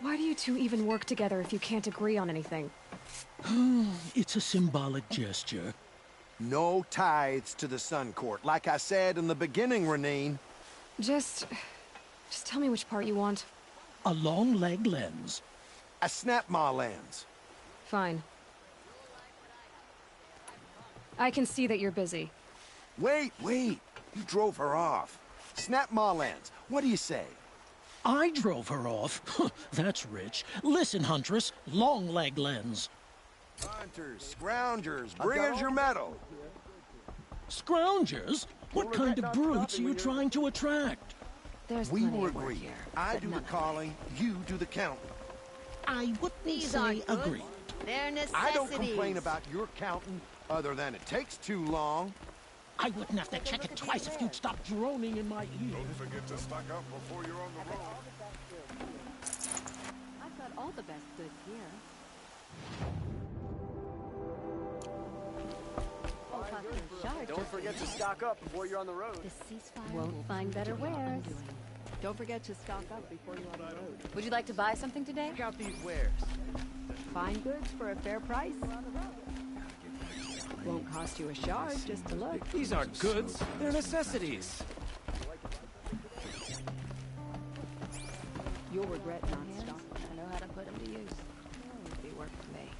Why do you two even work together if you can't agree on anything? It's a symbolic gesture. No tithes to the Sun Court, like I said in the beginning, Renine. Just tell me which part you want. A long leg lens. A snap maw lens. Fine. I can see that you're busy. Wait. You drove her off. Snap maw lens. What do you say? I drove her off? That's rich. Listen, Huntress. Long leg lens. Hunters, scroungers, bring us your metal. Scroungers? What kind of brutes are you trying to attract? We will agree. I do the calling, you do the counting. I wouldn't say agreed. They're necessities. I don't complain about your counting, other than it takes too long. I wouldn't have to check it twice if you'd stop droning in my ear. Don't forget to stock up before you're on the road. I've got all the best goods here. Don't forget to stock up before you're on the road. The ceasefire won't find better wares. Don't forget to stock up before you're on the road. Would you like to buy something today? Check out these wares. Fine goods for a fair price. Won't cost you a shard just to look. These aren't goods, they're necessities. You'll regret not stocking. I know how to put them to use. It'll be work for me.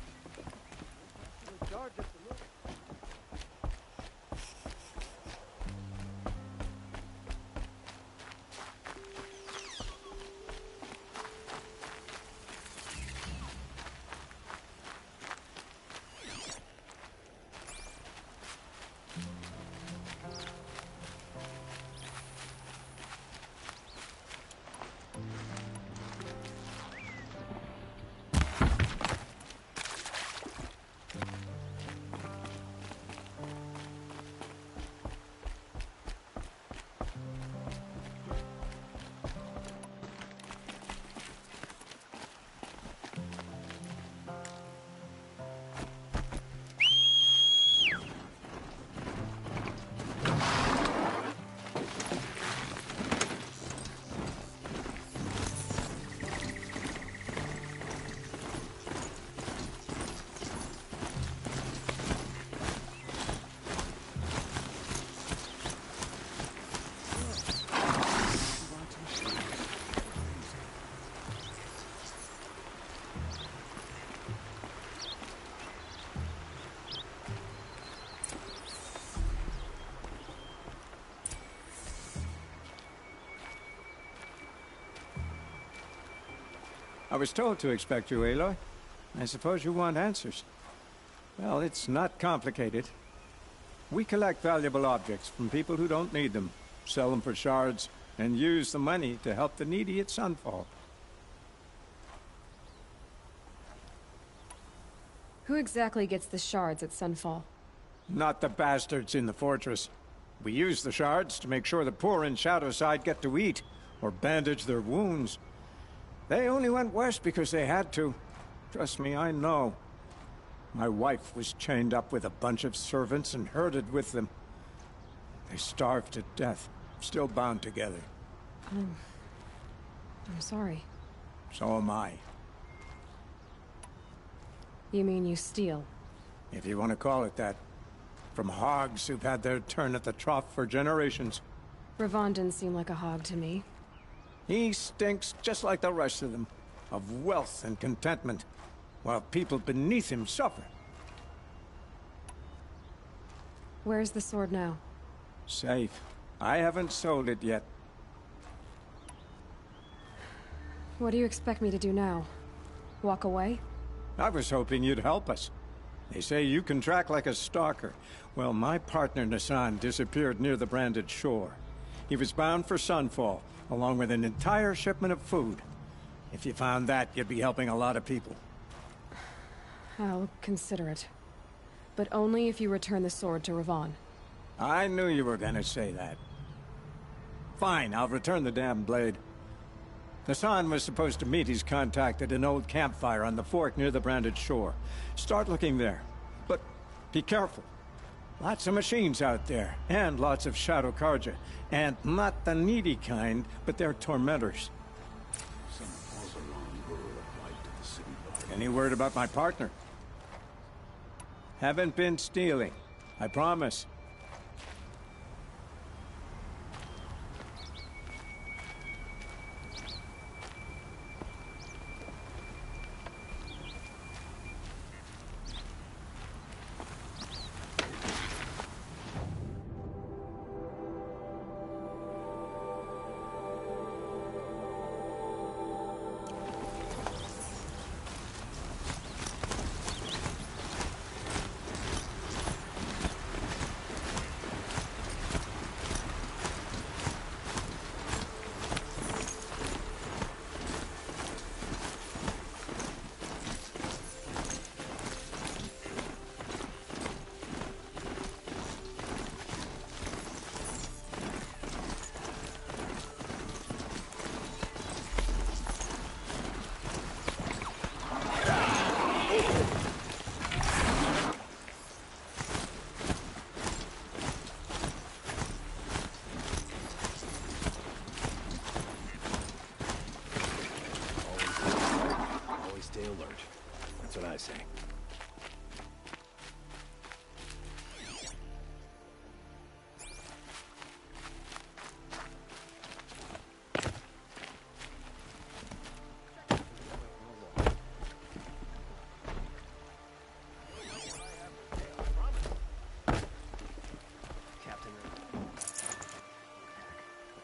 I was told to expect you, Aloy. I suppose you want answers. Well, it's not complicated. We collect valuable objects from people who don't need them, sell them for shards, and use the money to help the needy at Sunfall. Who exactly gets the shards at Sunfall? Not the bastards in the fortress. We use the shards to make sure the poor in Shadowside get to eat, or bandage their wounds. They only went west because they had to. Trust me, I know. My wife was chained up with a bunch of servants and herded with them. They starved to death, still bound together. I'm sorry. So am I. You mean you steal? If you want to call it that. From hogs who've had their turn at the trough for generations. Ravon didn't seem like a hog to me. He stinks just like the rest of them, of wealth and contentment, while people beneath him suffer. Where's the sword now? Safe. I haven't sold it yet. What do you expect me to do now? Walk away? I was hoping you'd help us. They say you can track like a stalker. Well, my partner Nassan disappeared near the branded shore. He was bound for Sunfall, along with an entire shipment of food. If you found that, you'd be helping a lot of people. I'll consider it. But only if you return the sword to Ravon. I knew you were gonna say that. Fine, I'll return the damn blade. Nassan was supposed to meet his contact at an old campfire on the fork near the branded shore. Start looking there. But be careful. Lots of machines out there, and lots of Shadow Karja. And not the needy kind, but they're tormentors. Any word about my partner? Haven't been stealing. I promise. Stay alert. That's what I say. Captain,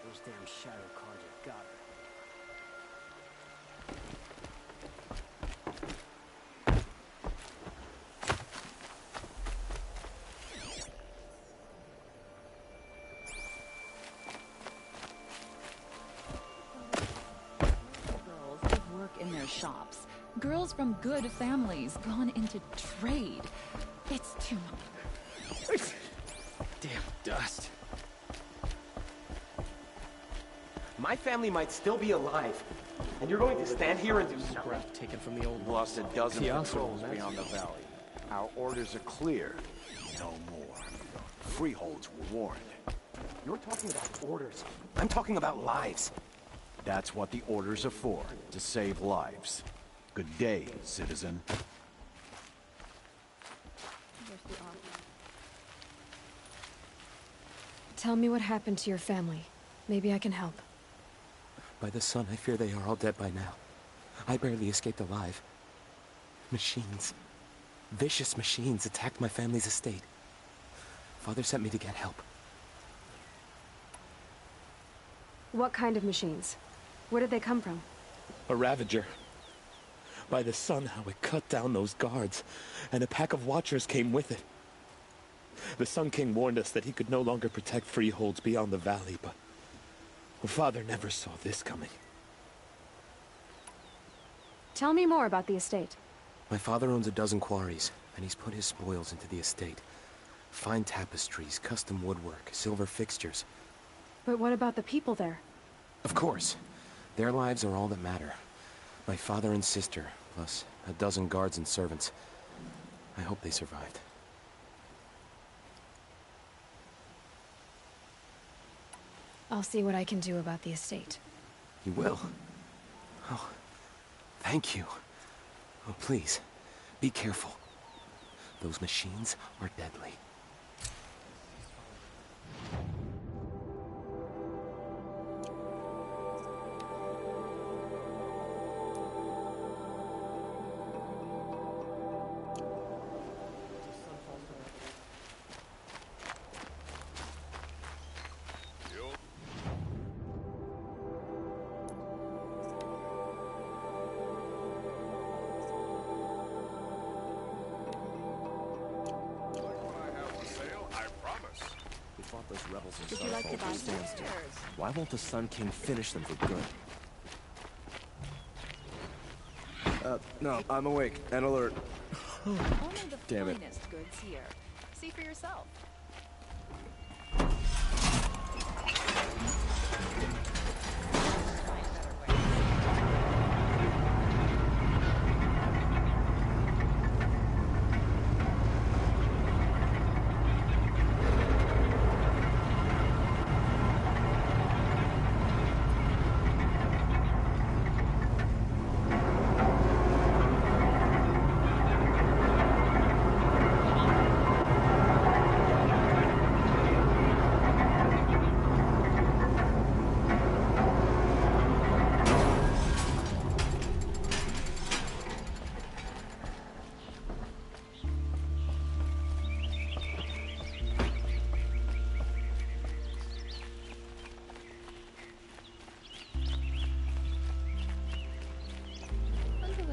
those damn Shadow Karja got her. In their shops. Girls from good families gone into trade. It's too much. Damn dust. My family might still be alive, and you're going to stand here and do scrap taken from the old. Lost a dozen patrols beyond the valley. Our orders are clear. No more. Freeholds were warned. You're talking about orders. I'm talking about lives. That's what the orders are for, to save lives. Good day, citizen. Tell me what happened to your family. Maybe I can help. By the sun, I fear they are all dead by now. I barely escaped alive. Machines. Vicious machines attacked my family's estate. Father sent me to get help. What kind of machines? Where did they come from? A Ravager. By the sun, how it cut down those guards, and a pack of watchers came with it. The Sun King warned us that he could no longer protect freeholds beyond the valley, but Father never saw this coming. Tell me more about the estate. My father owns a dozen quarries, and he's put his spoils into the estate. Fine tapestries, custom woodwork, silver fixtures. But what about the people there? Of course. Their lives are all that matter. My father and sister, plus a dozen guards and servants. I hope they survived. I'll see what I can do about the estate. You will? Oh, thank you. Oh, please, be careful. Those machines are deadly. Would you like to buy some? Why won't the Sun King finish them for good? No, I'm awake and alert. Only the Damn it. finest goods here. See for yourself.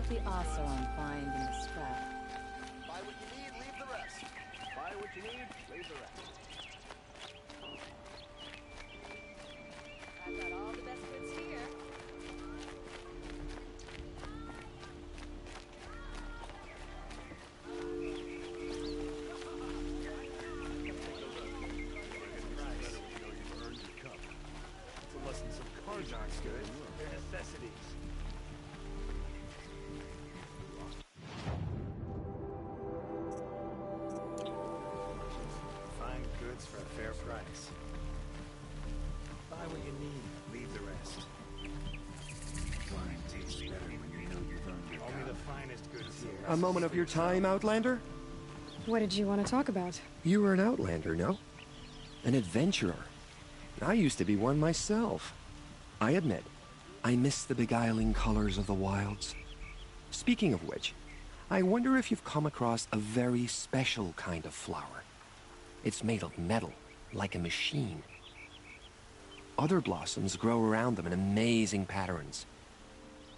The Oseram find in the scrap. Buy what you need, leave the rest. Buy what you need, leave the rest. I've got all the best goods here. Unless some cards aren't good, they're necessities. Find goods for a fair price. Buy what you need, leave the rest. Wine tastes better when you know you've earned your Only the finest goods here. A moment of your time, Outlander? What did you want to talk about? You were an Outlander, no? An adventurer. I used to be one myself. I admit, I miss the beguiling colors of the wilds. Speaking of which, I wonder if you've come across a very special kind of flower. It's made of metal, like a machine. Other blossoms grow around them in amazing patterns.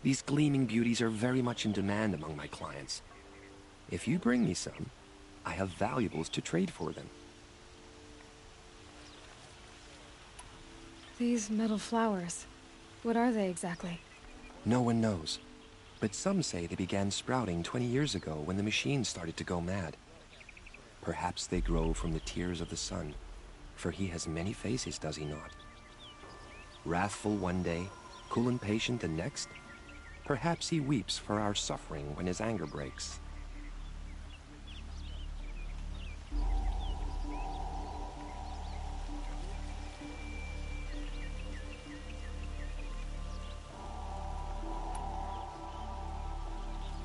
These gleaming beauties are very much in demand among my clients. If you bring me some, I have valuables to trade for them. These metal flowers. What are they exactly? No one knows, but some say they began sprouting 20 years ago when the machines started to go mad. Perhaps they grow from the tears of the sun, for he has many faces, does he not? Wrathful one day, cool and patient the next. Perhaps he weeps for our suffering when his anger breaks.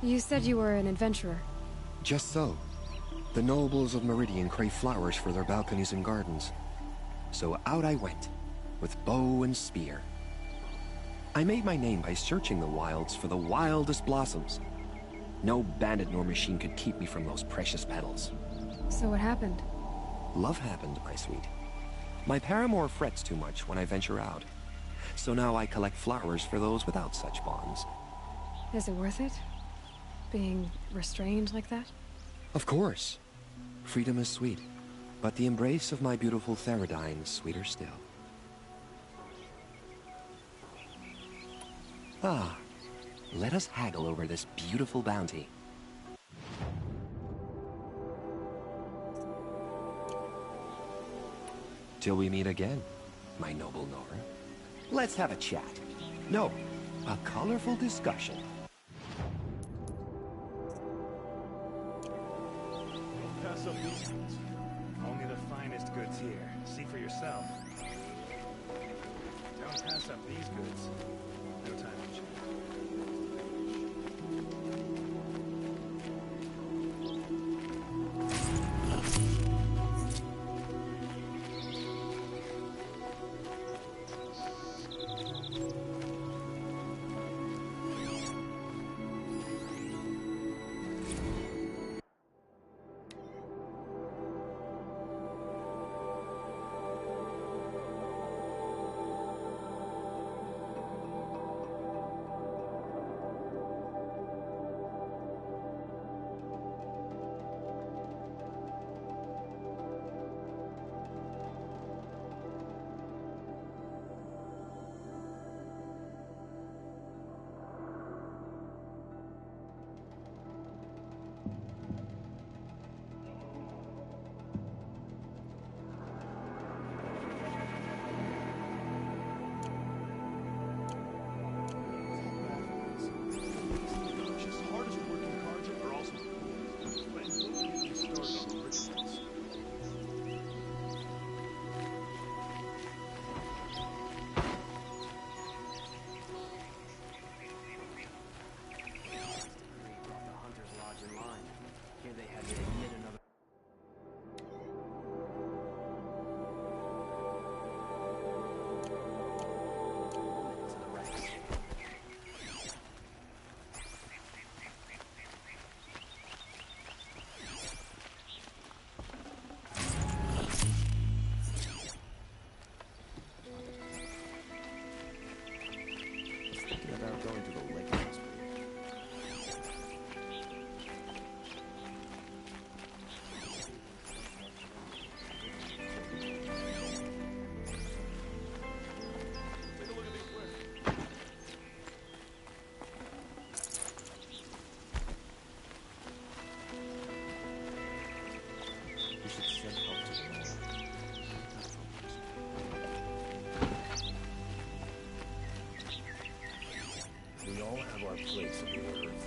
You said you were an adventurer. Just so. The nobles of Meridian crave flowers for their balconies and gardens. So out I went, with bow and spear. I made my name by searching the wilds for the wildest blossoms. No bandit nor machine could keep me from those precious petals. So what happened? Love happened, my sweet. My paramour frets too much when I venture out. So now I collect flowers for those without such bonds. Is it worth it? Being restrained like that? Of course. Freedom is sweet, but the embrace of my beautiful Theradine is sweeter still. Ah, let us haggle over this beautiful bounty. Till we meet again, my noble Nora. Let's have a chat. No, a colorful discussion. Don't pass up these goods. Only the finest goods here. See for yourself. Don't pass up these goods. No time to chat. We all have our place on the earth.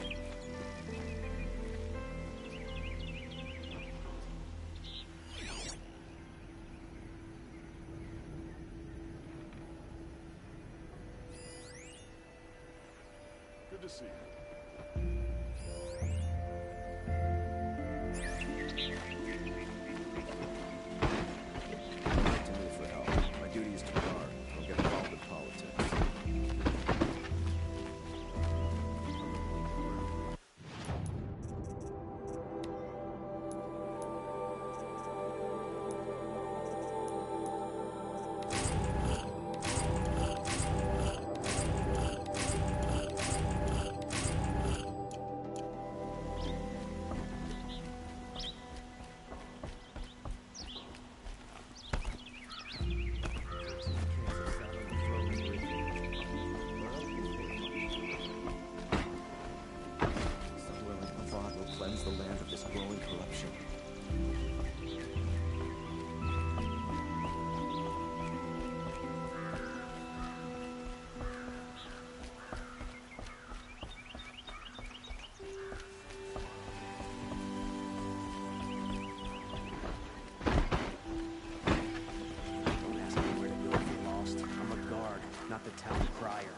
Good to see you. I'd like to move for help. My duty is to guard. I don't get involved in politics. Cleanse the land of this growing corruption. Don't ask me where to go if you're lost. I'm a guard, not the town crier.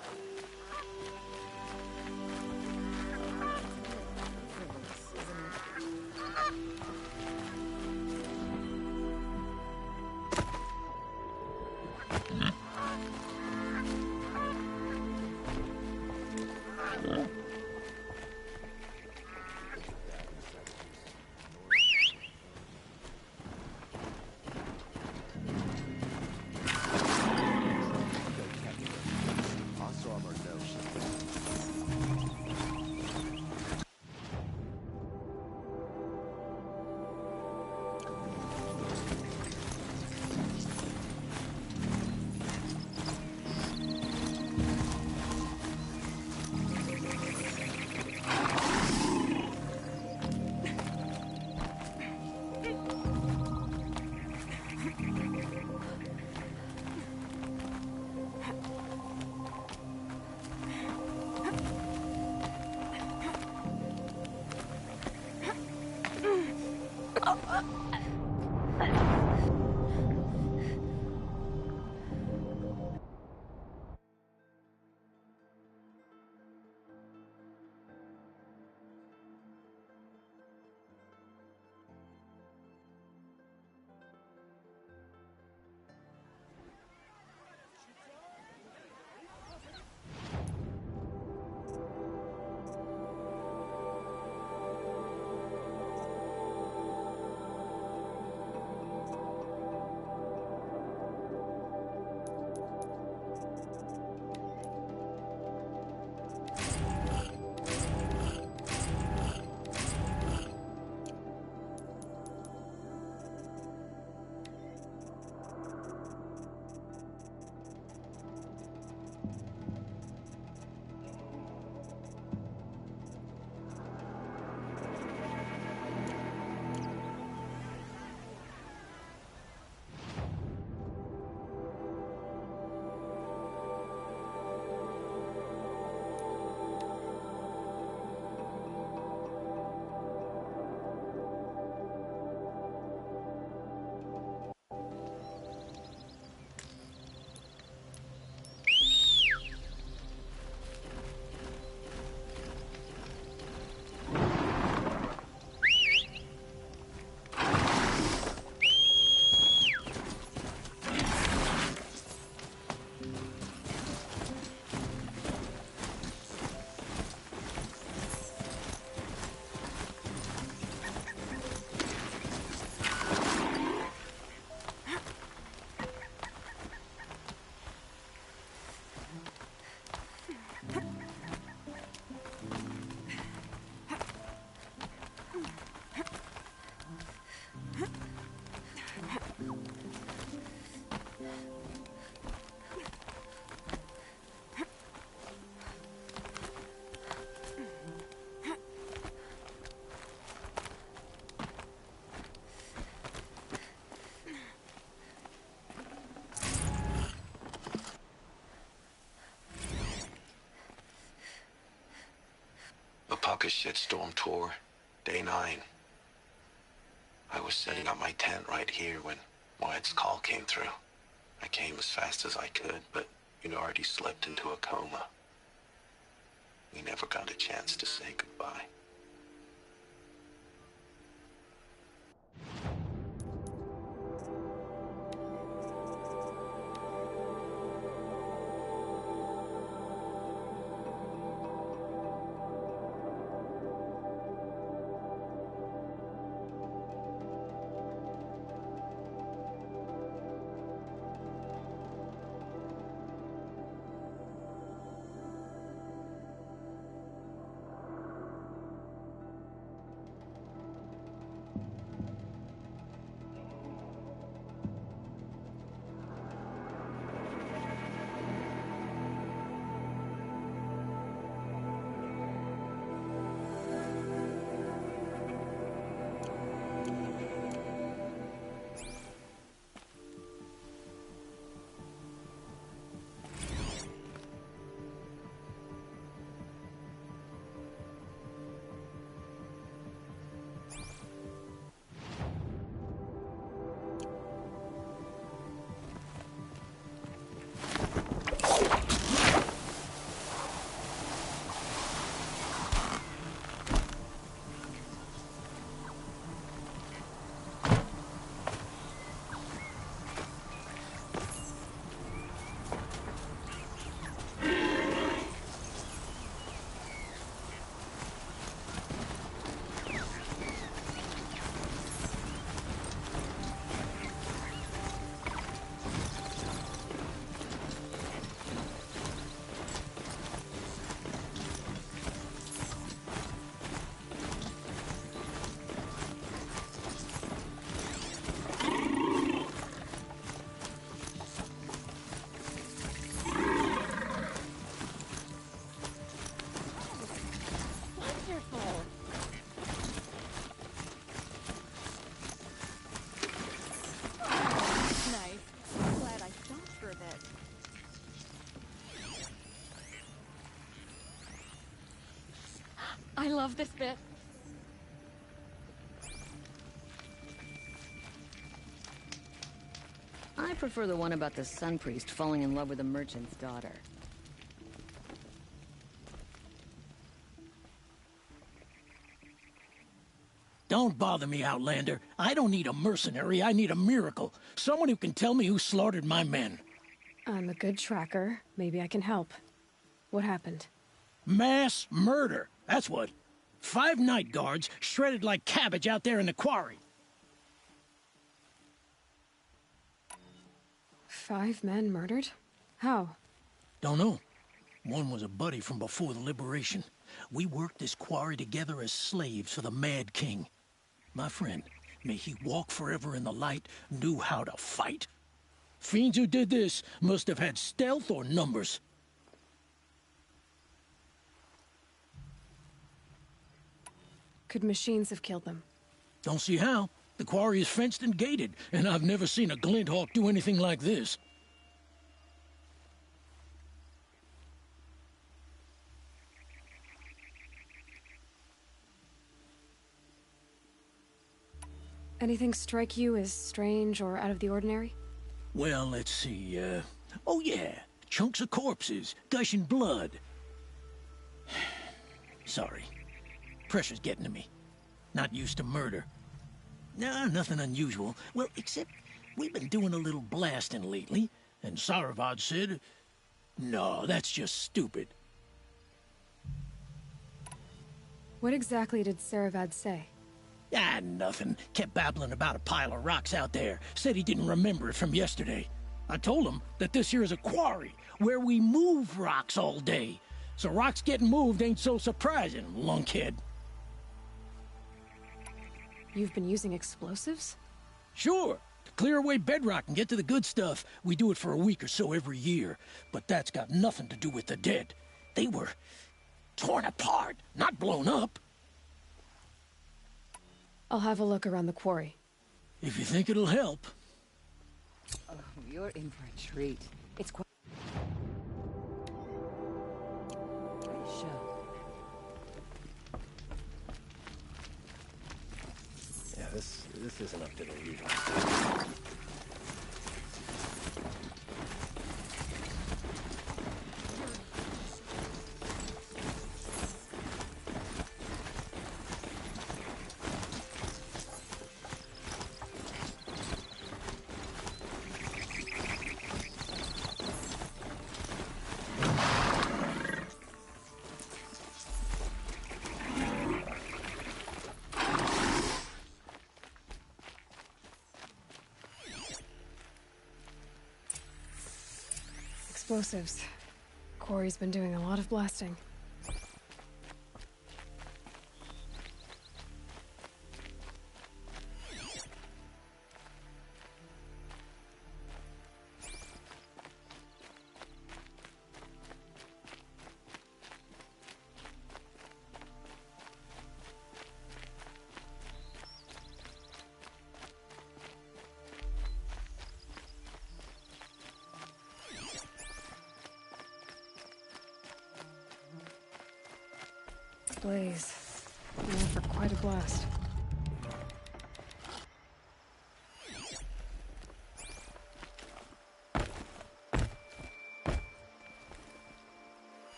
Took a shitstorm tour, day 9. I was setting up my tent right here when Wyatt's call came through. I came as fast as I could, but you'd already slipped into a coma. We never got a chance to say goodbye. I love this bit. I prefer the one about the sun priest falling in love with a merchant's daughter. Don't bother me, Outlander. I don't need a mercenary, I need a miracle. Someone who can tell me who slaughtered my men. I'm a good tracker. Maybe I can help. What happened? Mass murder. That's what. 5 night guards shredded like cabbage out there in the quarry. 5 men murdered? How? Don't know. One was a buddy from before the liberation. We worked this quarry together as slaves for the Mad King. My friend, may he walk forever in the light, knew how to fight. Fiends who did this must have had stealth or numbers. Could machines have killed them? Don't see how. The quarry is fenced and gated, and I've never seen a Glinthawk do anything like this. Anything strike you as strange or out of the ordinary? Well, let's see, oh yeah, chunks of corpses, gushing blood. Sorry. Pressure's getting to me. Not used to murder. Nah, nothing unusual. Well, except we've been doing a little blasting lately, and Saravad said, no, that's just stupid. What exactly did Saravad say? Ah, nothing. Kept babbling about a pile of rocks out there. Said he didn't remember it from yesterday. I told him that this here is a quarry, where we move rocks all day. So rocks getting moved ain't so surprising, lunkhead. You've been using explosives? Sure. To clear away bedrock and get to the good stuff, we do it for a week or so every year. But that's got nothing to do with the dead. They were torn apart, not blown up. I'll have a look around the quarry. If you think it'll help. Oh, you're in for a treat. It's quite... isn't up to their usual standard. Explosives. Quarry's been doing a lot of blasting. Blaze. Now for quite a blast.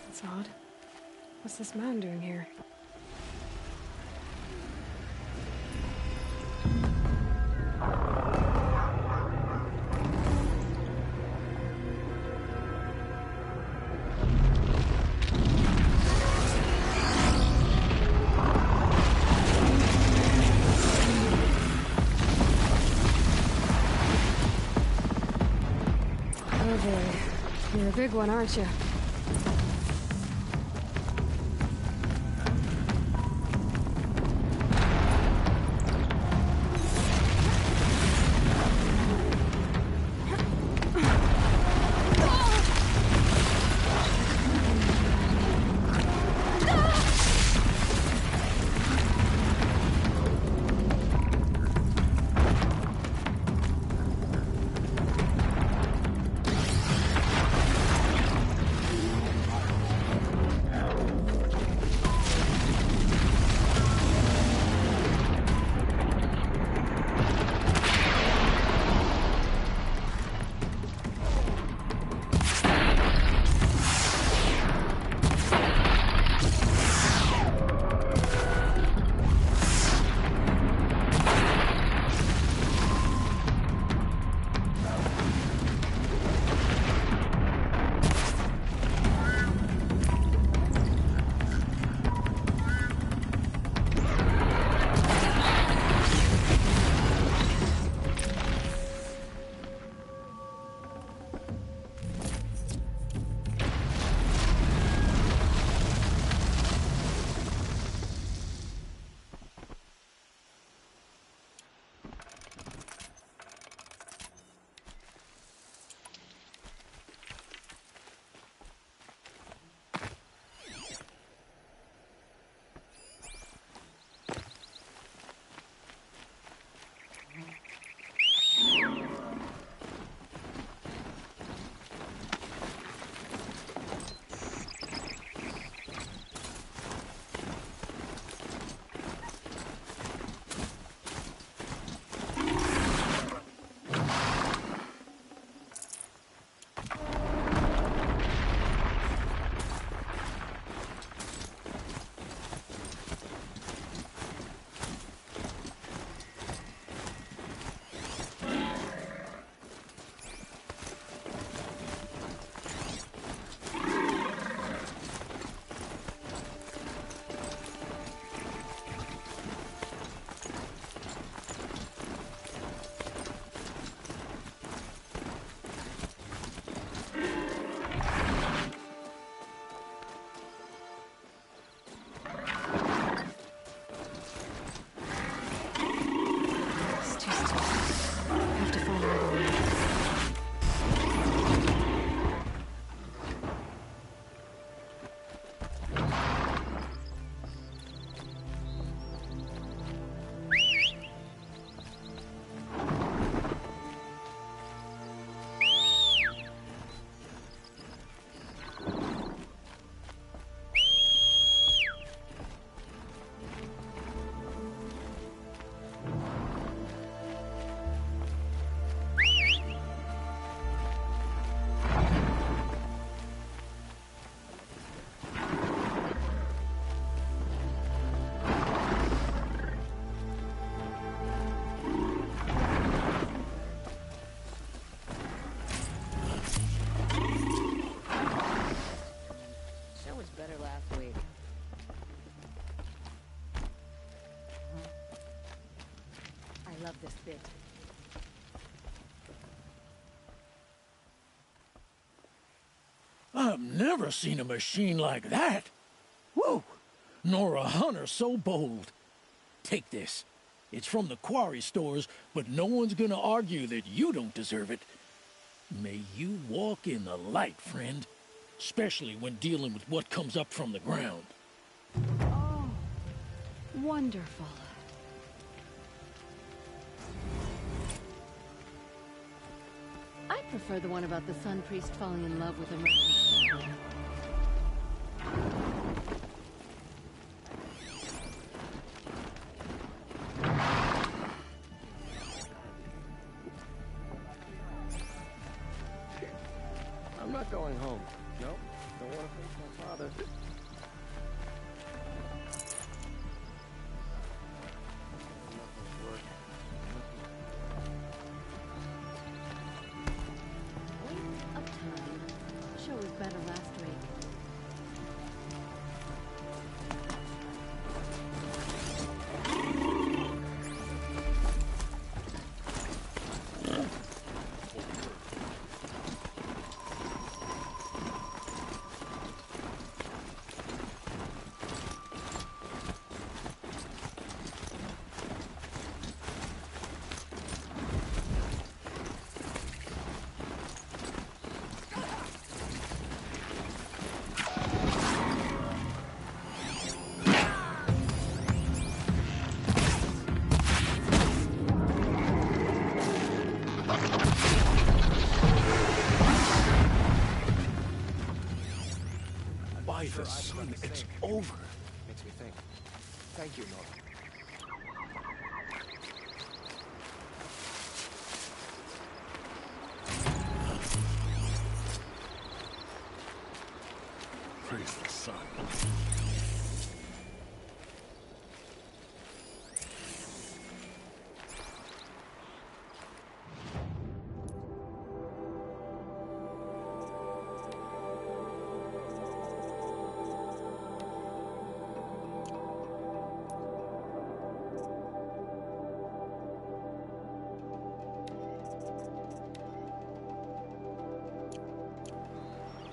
That's odd. What's this man doing here? Oh boy. You're a big one, aren't you? this bit. I've never seen a machine like that. Whoa! Nor a hunter so bold. Take this. It's from the quarry stores, but no one's gonna argue that you don't deserve it. May you walk in the light, friend. Especially when dealing with what comes up from the ground. Oh, wonderful. I prefer the one about the Sun Priest falling in love with a merchant's daughter. I'm not going home. No, don't want to face my father. Of time. Show was better last week. By the sun, it's over. Makes me think. Thank you, Norman. Praise the sun.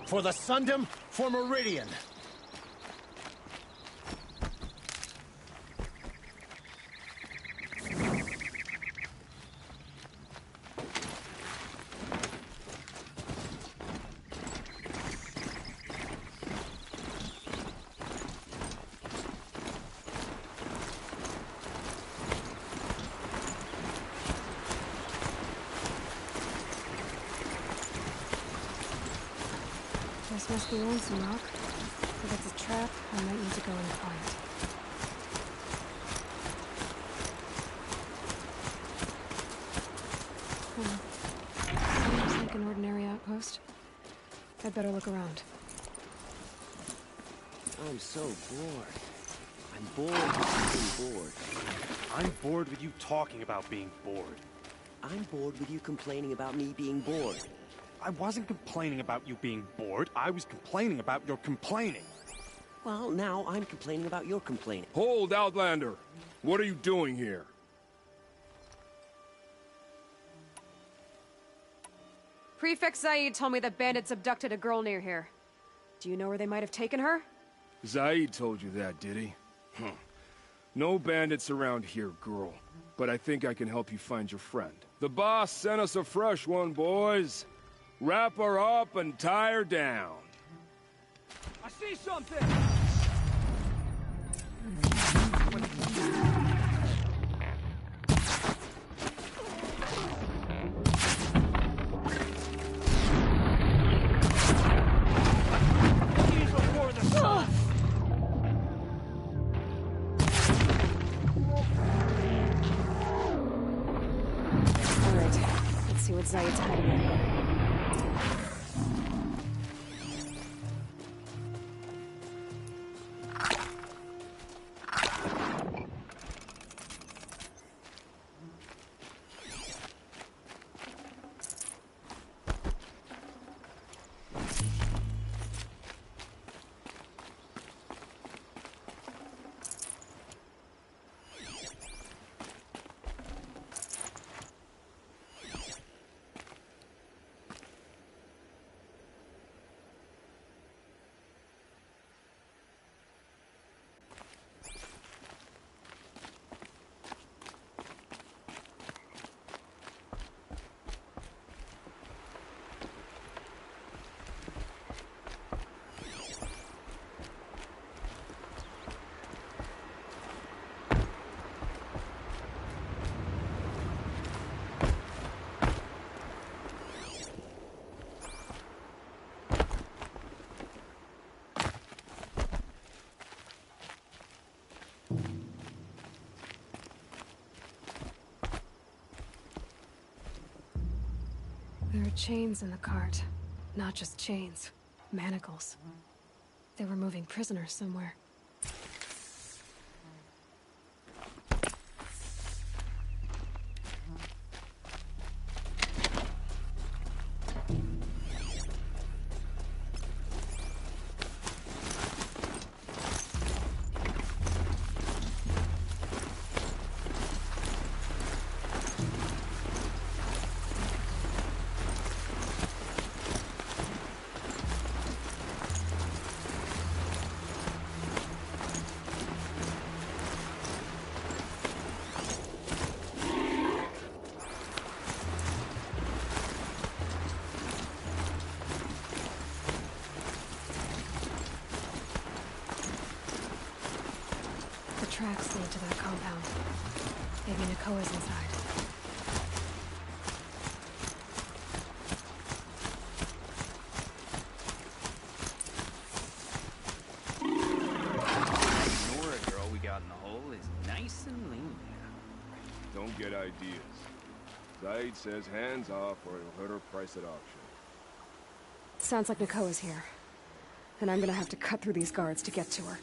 For the Sundom, for Meridian. This must be lonesome, Rock. If it's a trap, I might need to go and find it. Seems like an ordinary outpost. I'd better look around. I'm so bored. I'm bored with being bored. I'm bored with you talking about being bored. I'm bored with you complaining about me being bored. I wasn't complaining about you being bored. I was complaining about your complaining. Well, now I'm complaining about your complaining. Hold, Outlander! What are you doing here? Prefect Zaid told me that bandits abducted a girl near here. Do you know where they might have taken her? Zaid told you that, did he? No bandits around here, girl. But I think I can help you find your friend. The boss sent us a fresh one, boys. Wrap her up and tie her down. I see something! Alright, let's see what Zaid's hiding in here. Chains in the cart. Not just chains. Manacles. They were moving prisoners somewhere. Tracks lead to that compound. Maybe Nakoa's inside. Nora girl we got in the hole is nice and lean. Don't get ideas. Zaid says hands off or he'll hurt her price at auction. Sounds like Nakoa's here. And I'm gonna have to cut through these guards to get to her.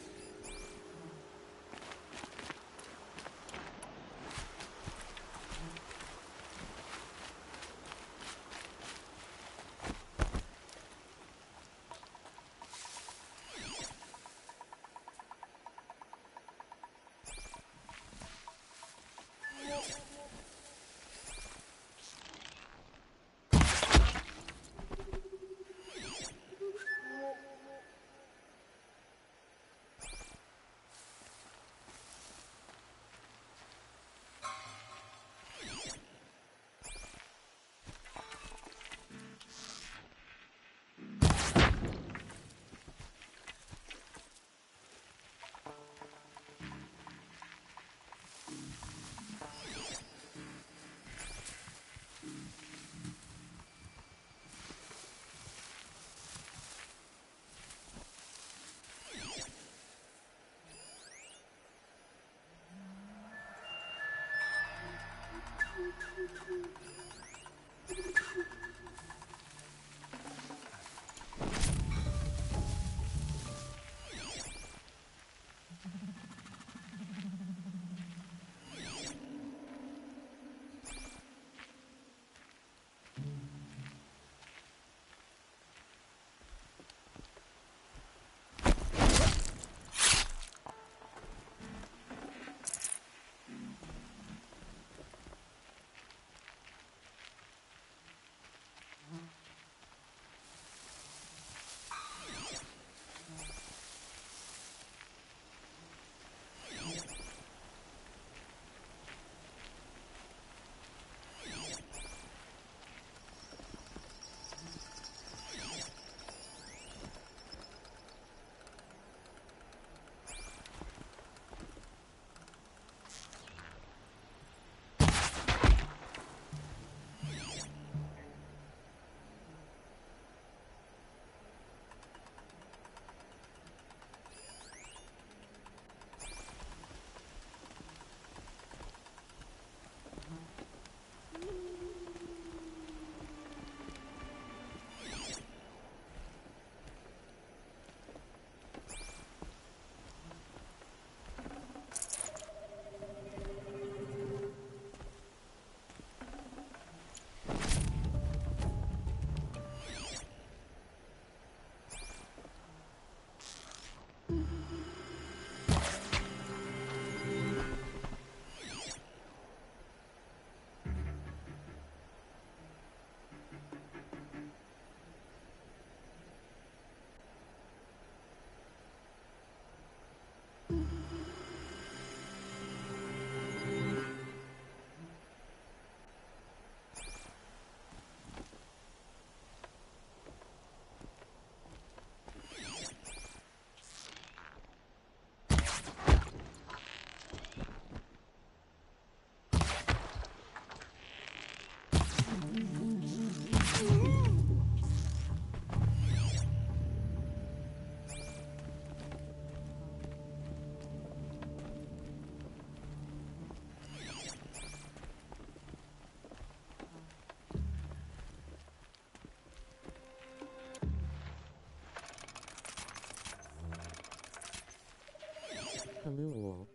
Hello.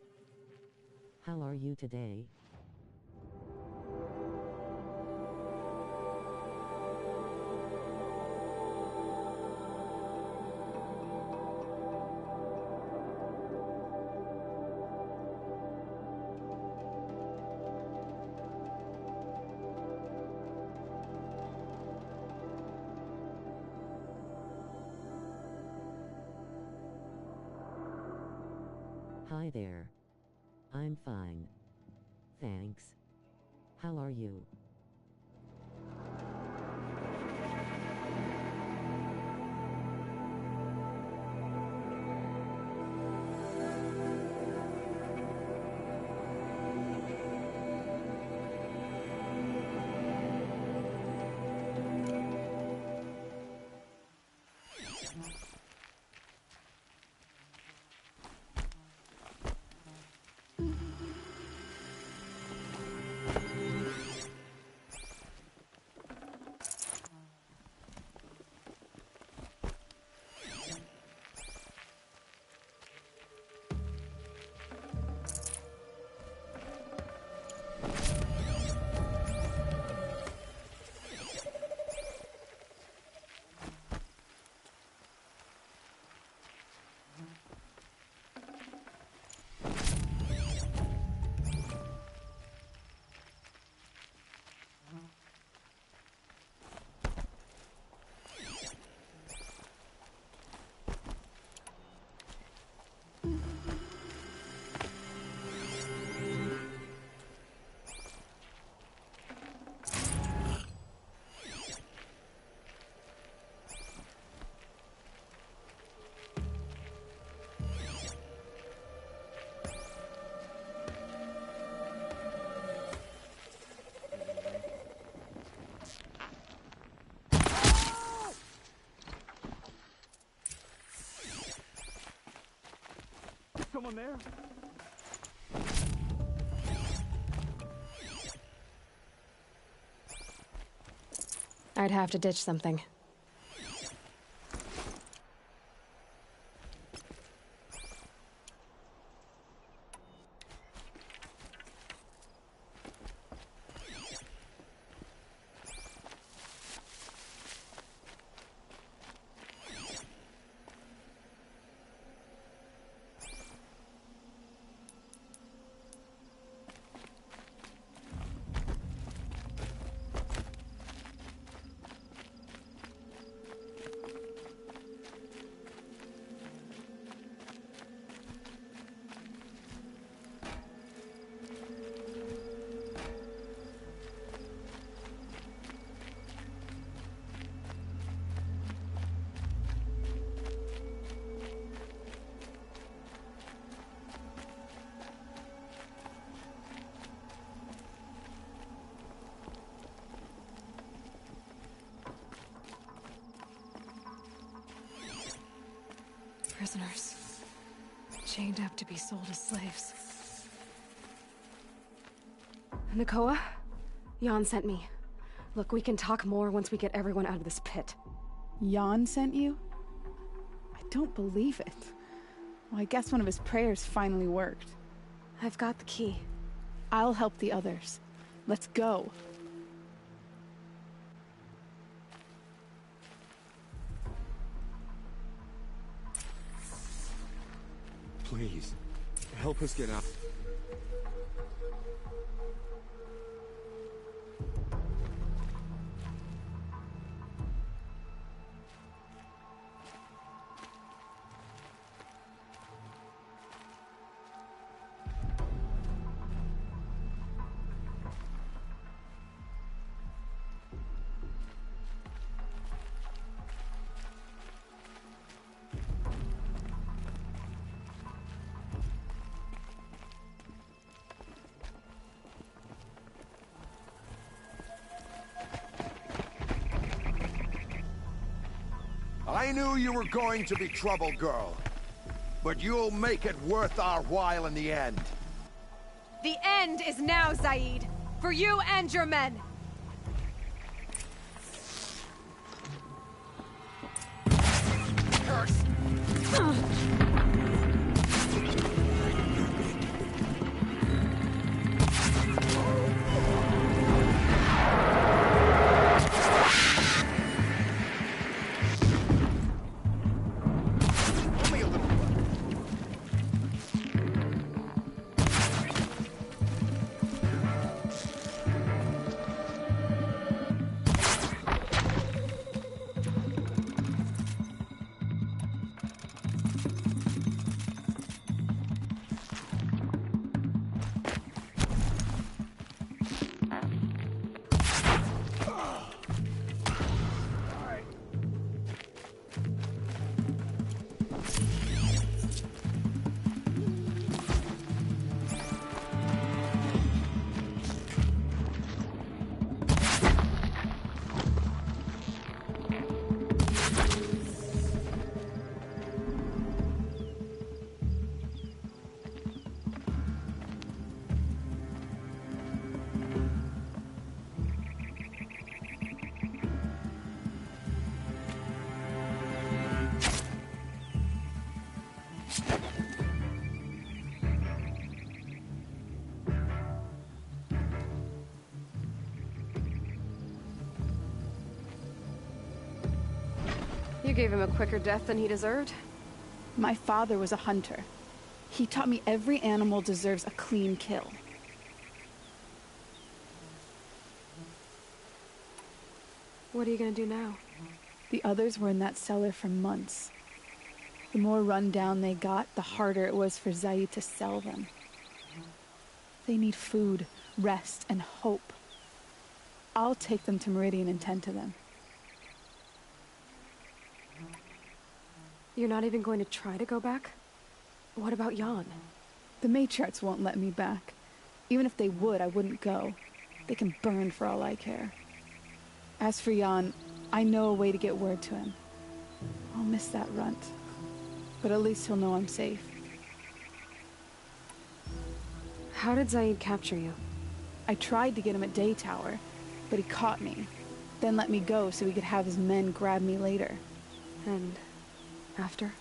How are you today? Hi there. I'm fine. Thanks. How are you? Someone there? I'd have to ditch something. Prisoners. Chained up to be sold as slaves. Nakoa? Jan sent me. Look, we can talk more once we get everyone out of this pit. Jan sent you? I don't believe it. Well, I guess one of his prayers finally worked. I've got the key. I'll help the others. Let's go. Please, help us get out. I knew you were going to be trouble, girl. But you'll make it worth our while in the end. The end is now, Zaid. For you and your men. Curse! You gave him a quicker death than he deserved. My father was a hunter. He taught me every animal deserves a clean kill. What are you gonna do now? The others were in that cellar for months. The more run down they got, the harder it was for Zaid to sell them. They need food, rest, and hope. I'll take them to Meridian and tend to them. You're not even going to try to go back? What about Jan? The matriarchs won't let me back. Even if they would, I wouldn't go. They can burn for all I care. As for Jan, I know a way to get word to him. I'll miss that runt. But at least he'll know I'm safe. How did Zaid capture you? I tried to get him at Day Tower, but he caught me. Then let me go so he could have his men grab me later. And after?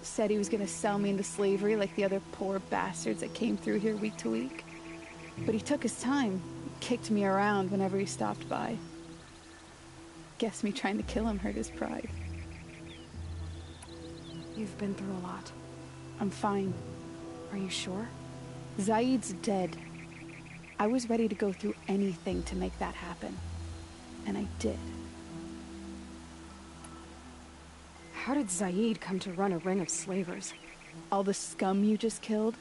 Said he was gonna sell me into slavery like the other poor bastards that came through here week to week. But he took his time, kicked me around whenever he stopped by. Guess me trying to kill him hurt his pride. You've been through a lot. I'm fine. Are you sure? Zaid's dead. I was ready to go through anything to make that happen. And I did. How did Zaid come to run a ring of slavers? All the scum you just killed?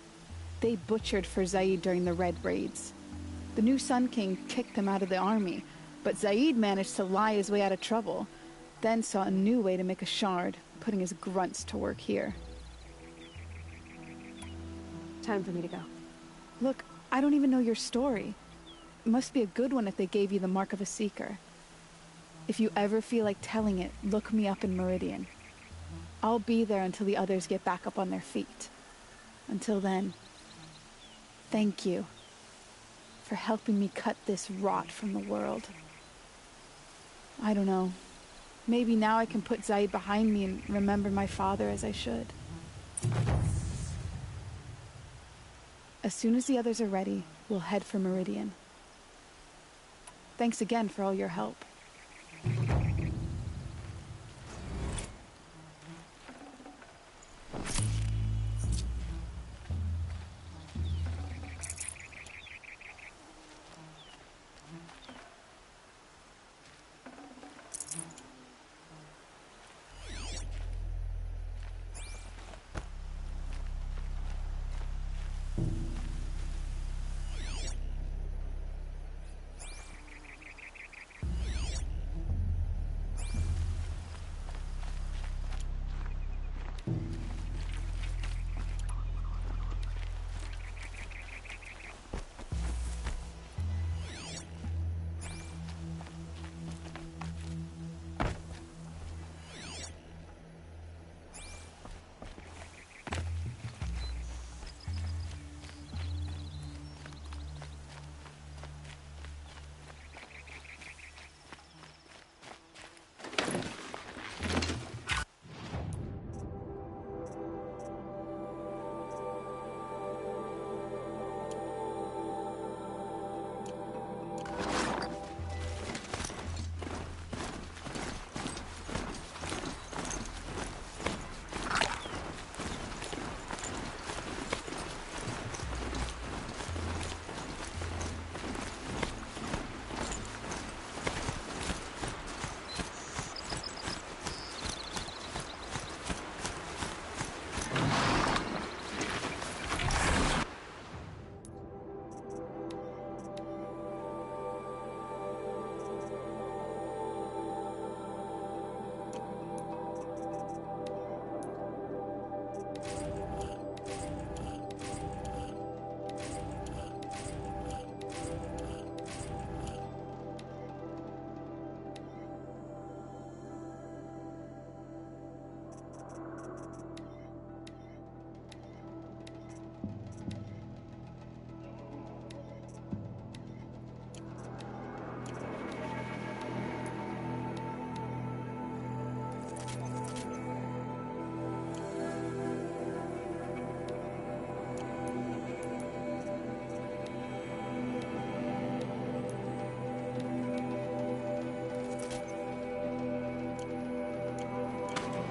They butchered for Zaid during the Red Raids. The new Sun King kicked them out of the army, but Zaid managed to lie his way out of trouble, then saw a new way to make a shard, putting his grunts to work here. Time for me to go. Look, I don't even know your story. It must be a good one if they gave you the mark of a seeker. If you ever feel like telling it, look me up in Meridian. I'll be there until the others get back up on their feet. Until then, thank you for helping me cut this rot from the world. I don't know. Maybe now I can put Zaid behind me and remember my father as I should. As soon as the others are ready, we'll head for Meridian. Thanks again for all your help.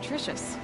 nutritious.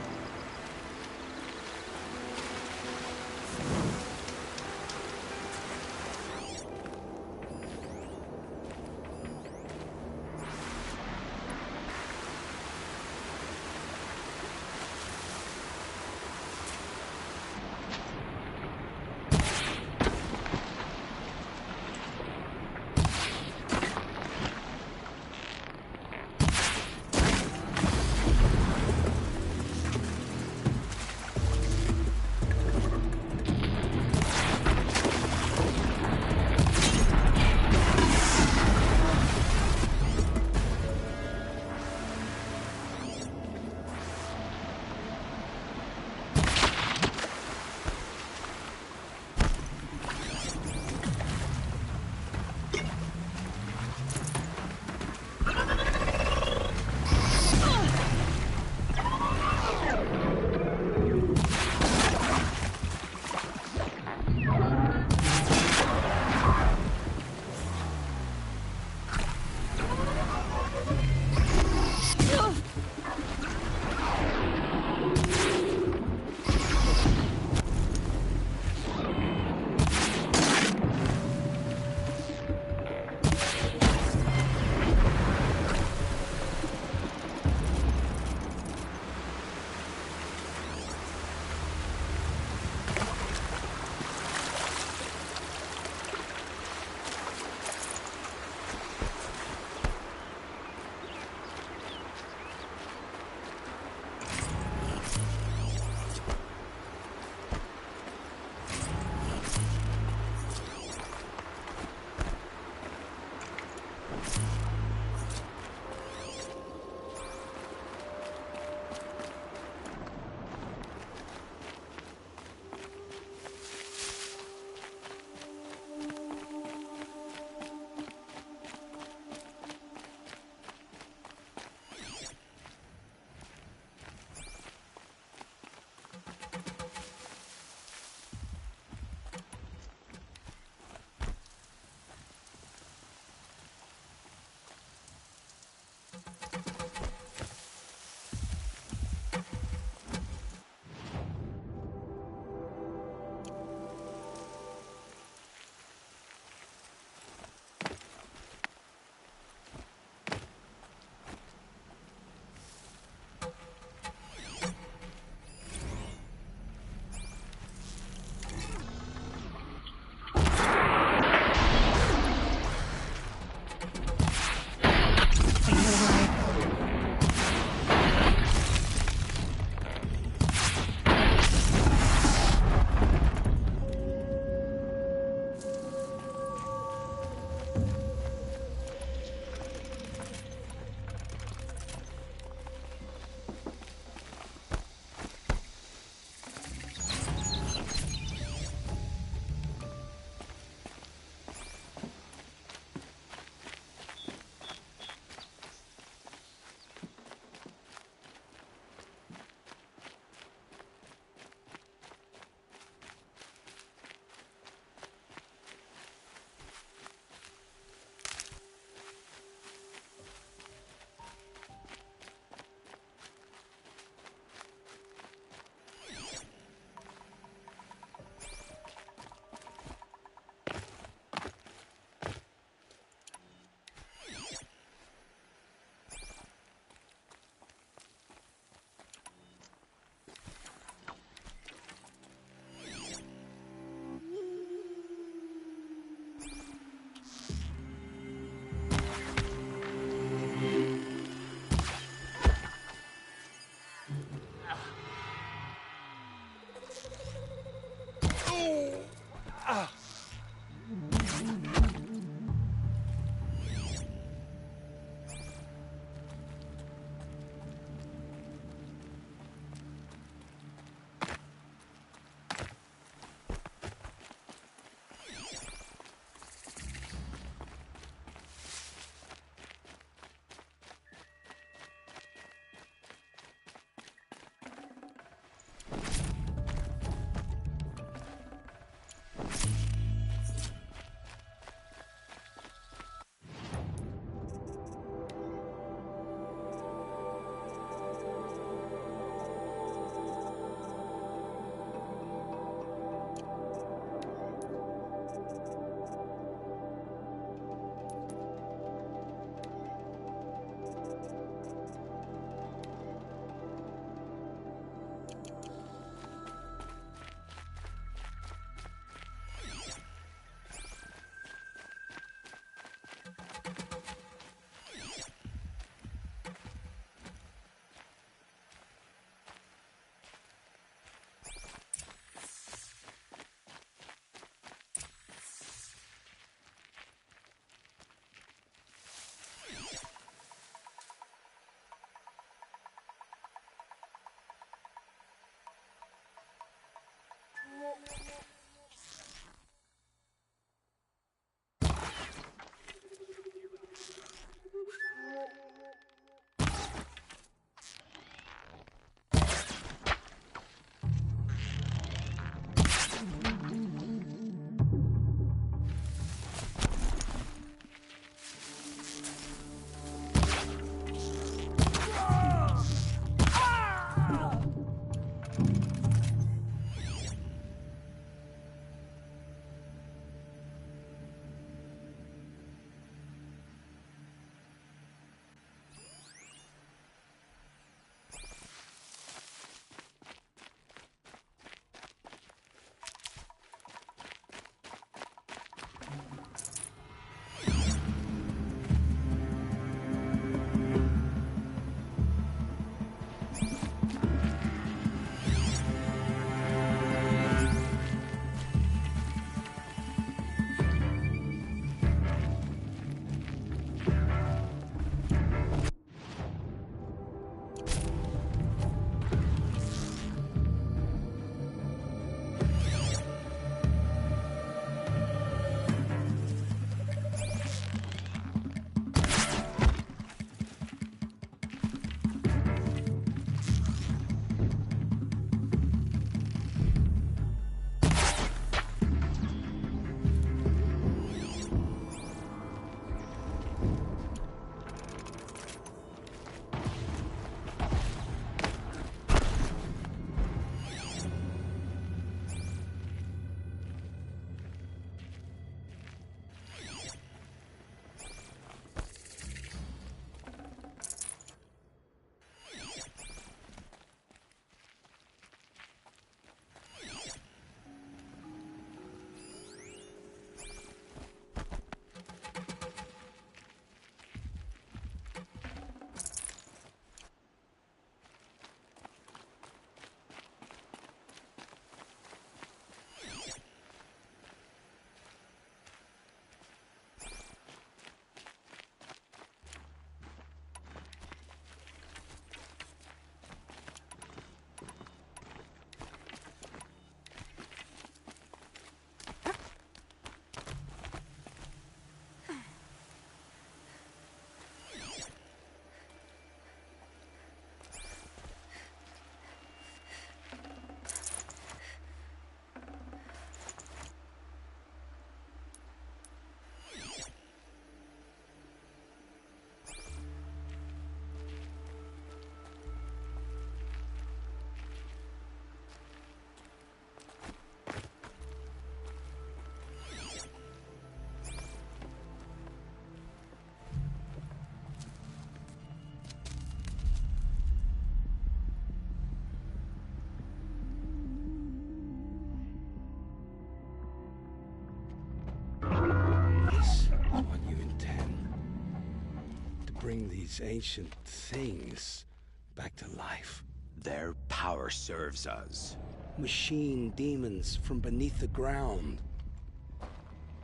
these ancient things back to life. Their power serves us. Machine demons from beneath the ground.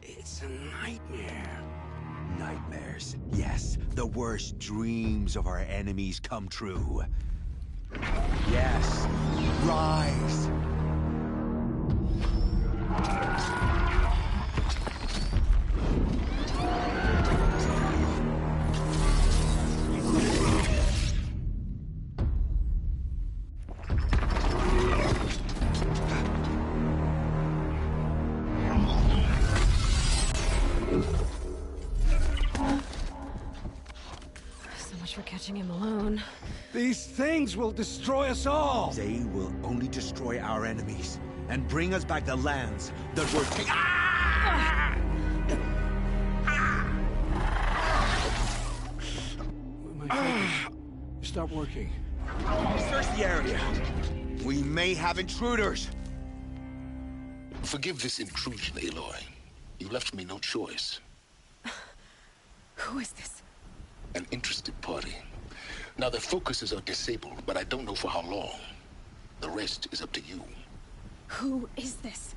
It's a nightmare. Nightmares. Yes, the worst dreams of our enemies come true. Yes, rise! So much for catching him alone. These things will destroy us all! They will only destroy our enemies and bring us back the lands that were taken. My fingers stop working. Search the area. We may have intruders. Forgive this intrusion, Aloy. You left me no choice. Who is this? An interested party. Now, their focuses are disabled, but I don't know for how long. The rest is up to you. Who is this?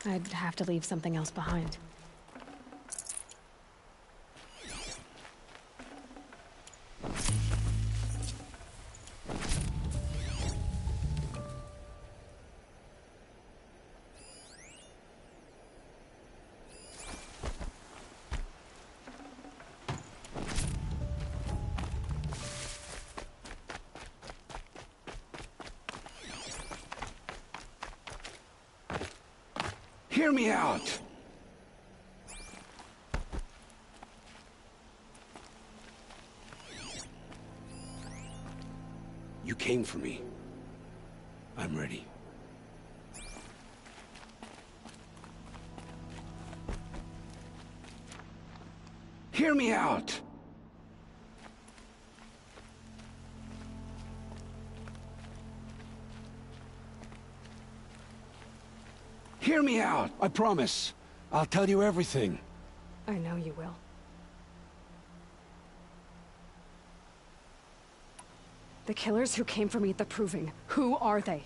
I'd have to leave something else behind. Hear me out! You came for me. I'm ready. Hear me out! Hear me out! I promise. I'll tell you everything. I know you will. The killers who came for me at the Proving, who are they?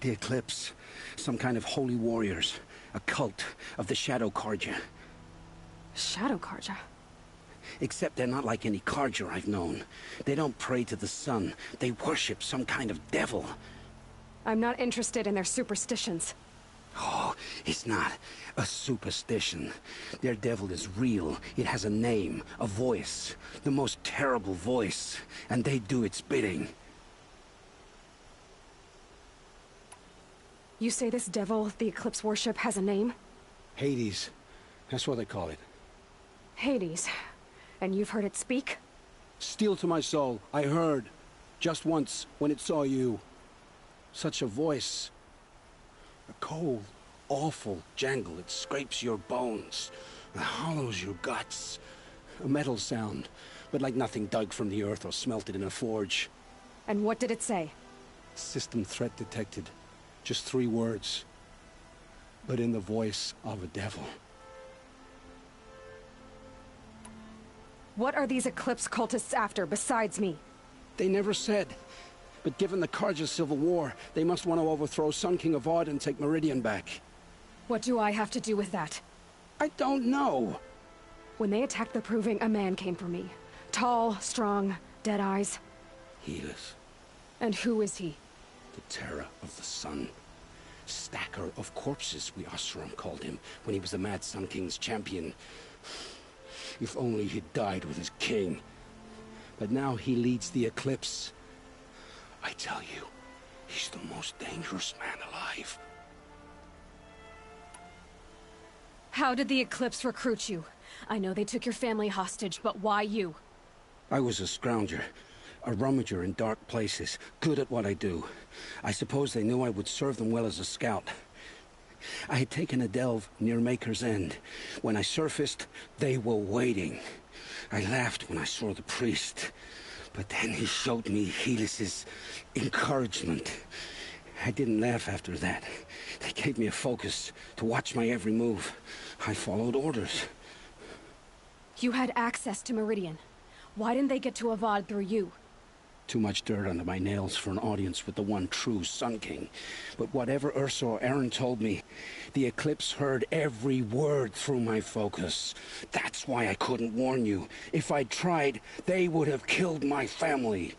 The Eclipse. Some kind of holy warriors. A cult of the Shadow Carja. Shadow Carja? Except they're not like any Carja I've known. They don't pray to the sun. They worship some kind of devil. I'm not interested in their superstitions. Oh, it's not a superstition. Their devil is real. It has a name, a voice. The most terrible voice. And they do its bidding. You say this devil the Eclipse worship has a name? Hades. That's what they call it. Hades. And you've heard it speak? Steel to my soul. I heard. Just once, when it saw you. Such a voice. A cold, awful jangle. It scrapes your bones. It hollows your guts. A metal sound, but like nothing dug from the earth or smelted in a forge. And what did it say? System threat detected. Just 3 words. But in the voice of a devil. What are these Eclipse cultists after, besides me? They never said. But given the Carja civil war, they must want to overthrow Sun King of Odd and take Meridian back. What do I have to do with that? I don't know. When they attacked the Proving, a man came for me. Tall, strong, dead eyes. Helis. And who is he? The terror of the sun. Stacker of corpses, we Oseram called him, when he was the Mad Sun King's champion. If only he'd died with his king. But now he leads the Eclipse. I tell you, he's the most dangerous man alive. How did the Eclipse recruit you? I know they took your family hostage, but why you? I was a scrounger. A rummager in dark places, good at what I do. I suppose they knew I would serve them well as a scout. I had taken a delve near Maker's End. When I surfaced, they were waiting. I laughed when I saw the priest. But then he showed me Helis's encouragement. I didn't laugh after that. They gave me a focus to watch my every move. I followed orders. You had access to Meridian. Why didn't they get to Avad through you? Too much dirt under my nails for an audience with the one true Sun King. But whatever Ursa or Aaron told me, the Eclipse heard every word through my focus. That's why I couldn't warn you. If I'd tried, they would have killed my family.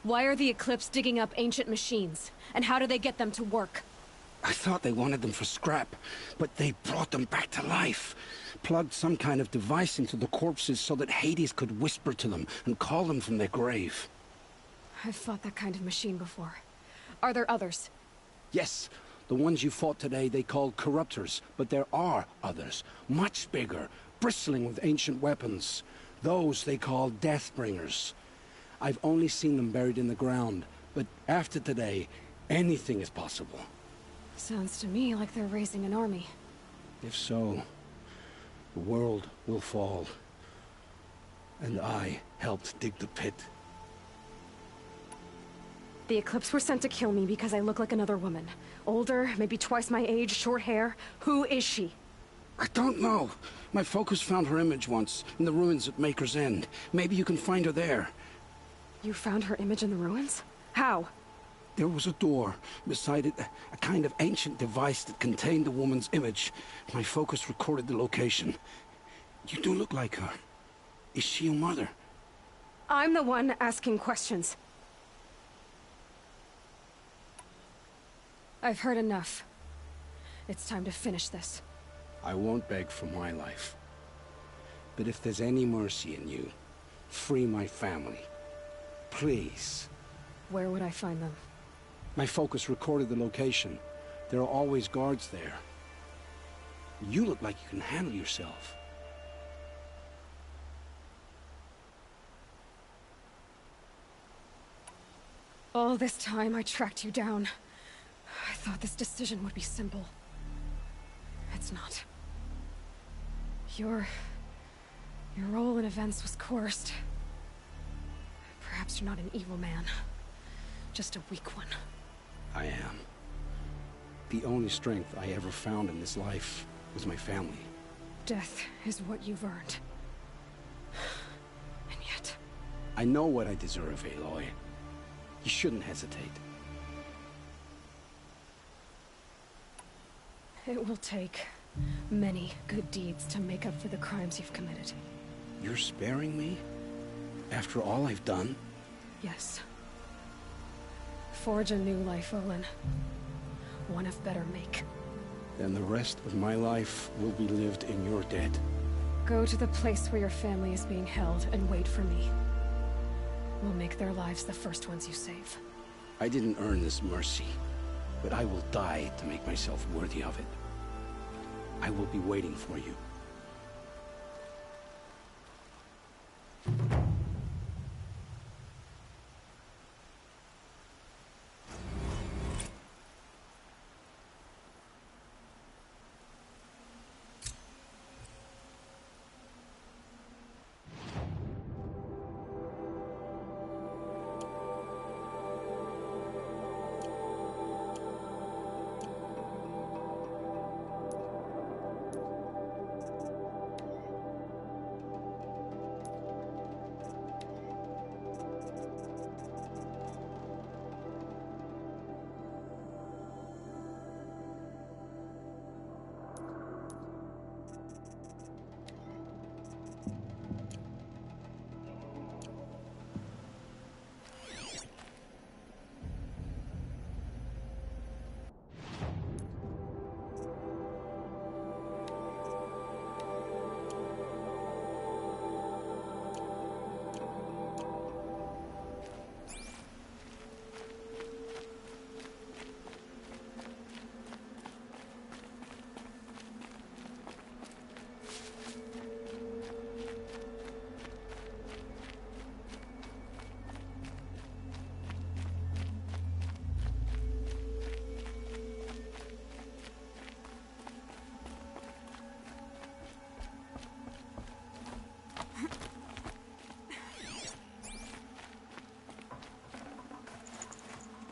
Why are the Eclipse digging up ancient machines? And how do they get them to work? I thought they wanted them for scrap, but they brought them back to life. Plugged some kind of device into the corpses so that Hades could whisper to them and call them from their grave. I've fought that kind of machine before. Are there others? Yes, the ones you fought today they called corruptors, but there are others, much bigger, bristling with ancient weapons. Those they call Deathbringers. I've only seen them buried in the ground, but after today, anything is possible. Sounds to me like they're raising an army. If so, the world will fall. And I helped dig the pit. The Eclipse were sent to kill me because I look like another woman. Older, maybe twice my age, short hair. Who is she? I don't know. My focus found her image once, in the ruins at Maker's End. Maybe you can find her there. You found her image in the ruins? How? There was a door. Beside it, a kind of ancient device that contained the woman's image. My focus recorded the location. You do look like her. Is she your mother? I'm the one asking questions. I've heard enough. It's time to finish this. I won't beg for my life. But if there's any mercy in you, free my family. Please. Where would I find them? My focus recorded the location. There are always guards there. You look like you can handle yourself. All this time I tracked you down. I thought this decision would be simple. It's not. Your role in events was coerced. Perhaps you're not an evil man. Just a weak one. I am. The only strength I ever found in this life was my family. Death is what you've earned. And yet... I know what I deserve, Aloy. You shouldn't hesitate. It will take many good deeds to make up for the crimes you've committed. You're sparing me? After all I've done? Yes. Forge a new life, Olin. One of better make. Then the rest of my life will be lived in your debt. Go to the place where your family is being held and wait for me. We'll make their lives the first ones you save. I didn't earn this mercy, but I will die to make myself worthy of it. I will be waiting for you.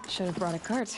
Should have brought a cart.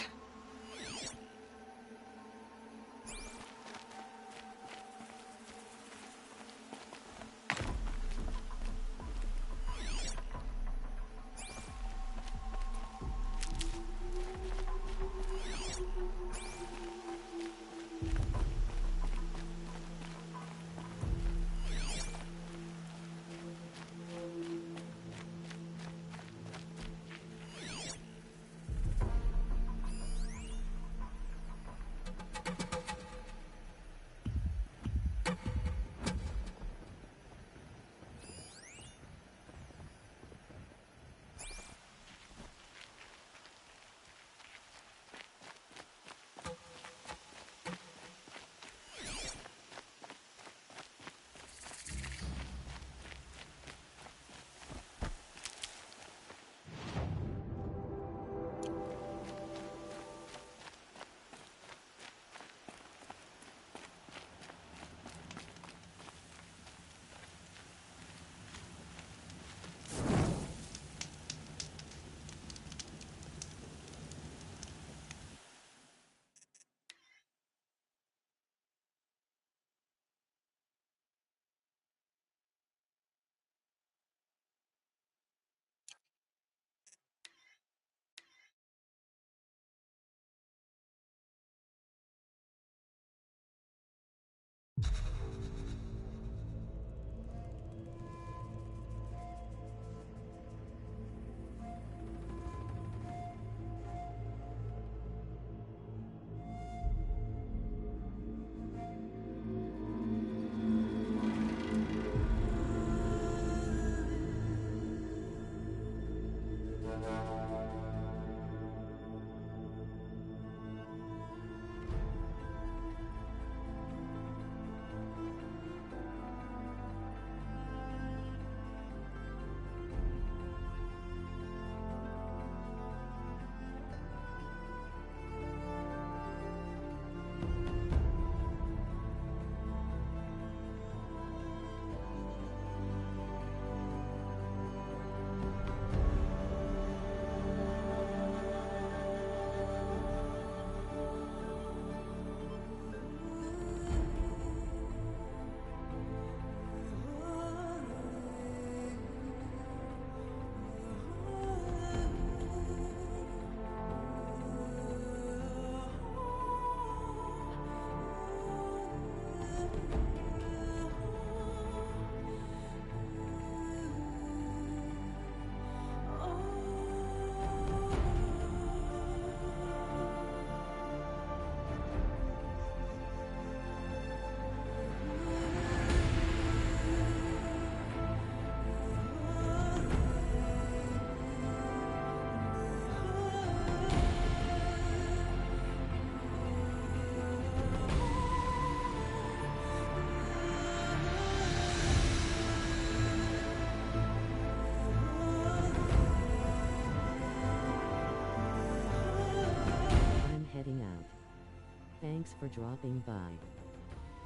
Thanks for dropping by.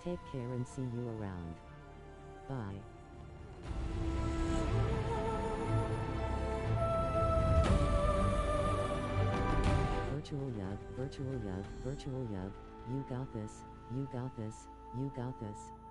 Take care and see you around. Bye. Virtual Yug, you got this, you got this, you got this.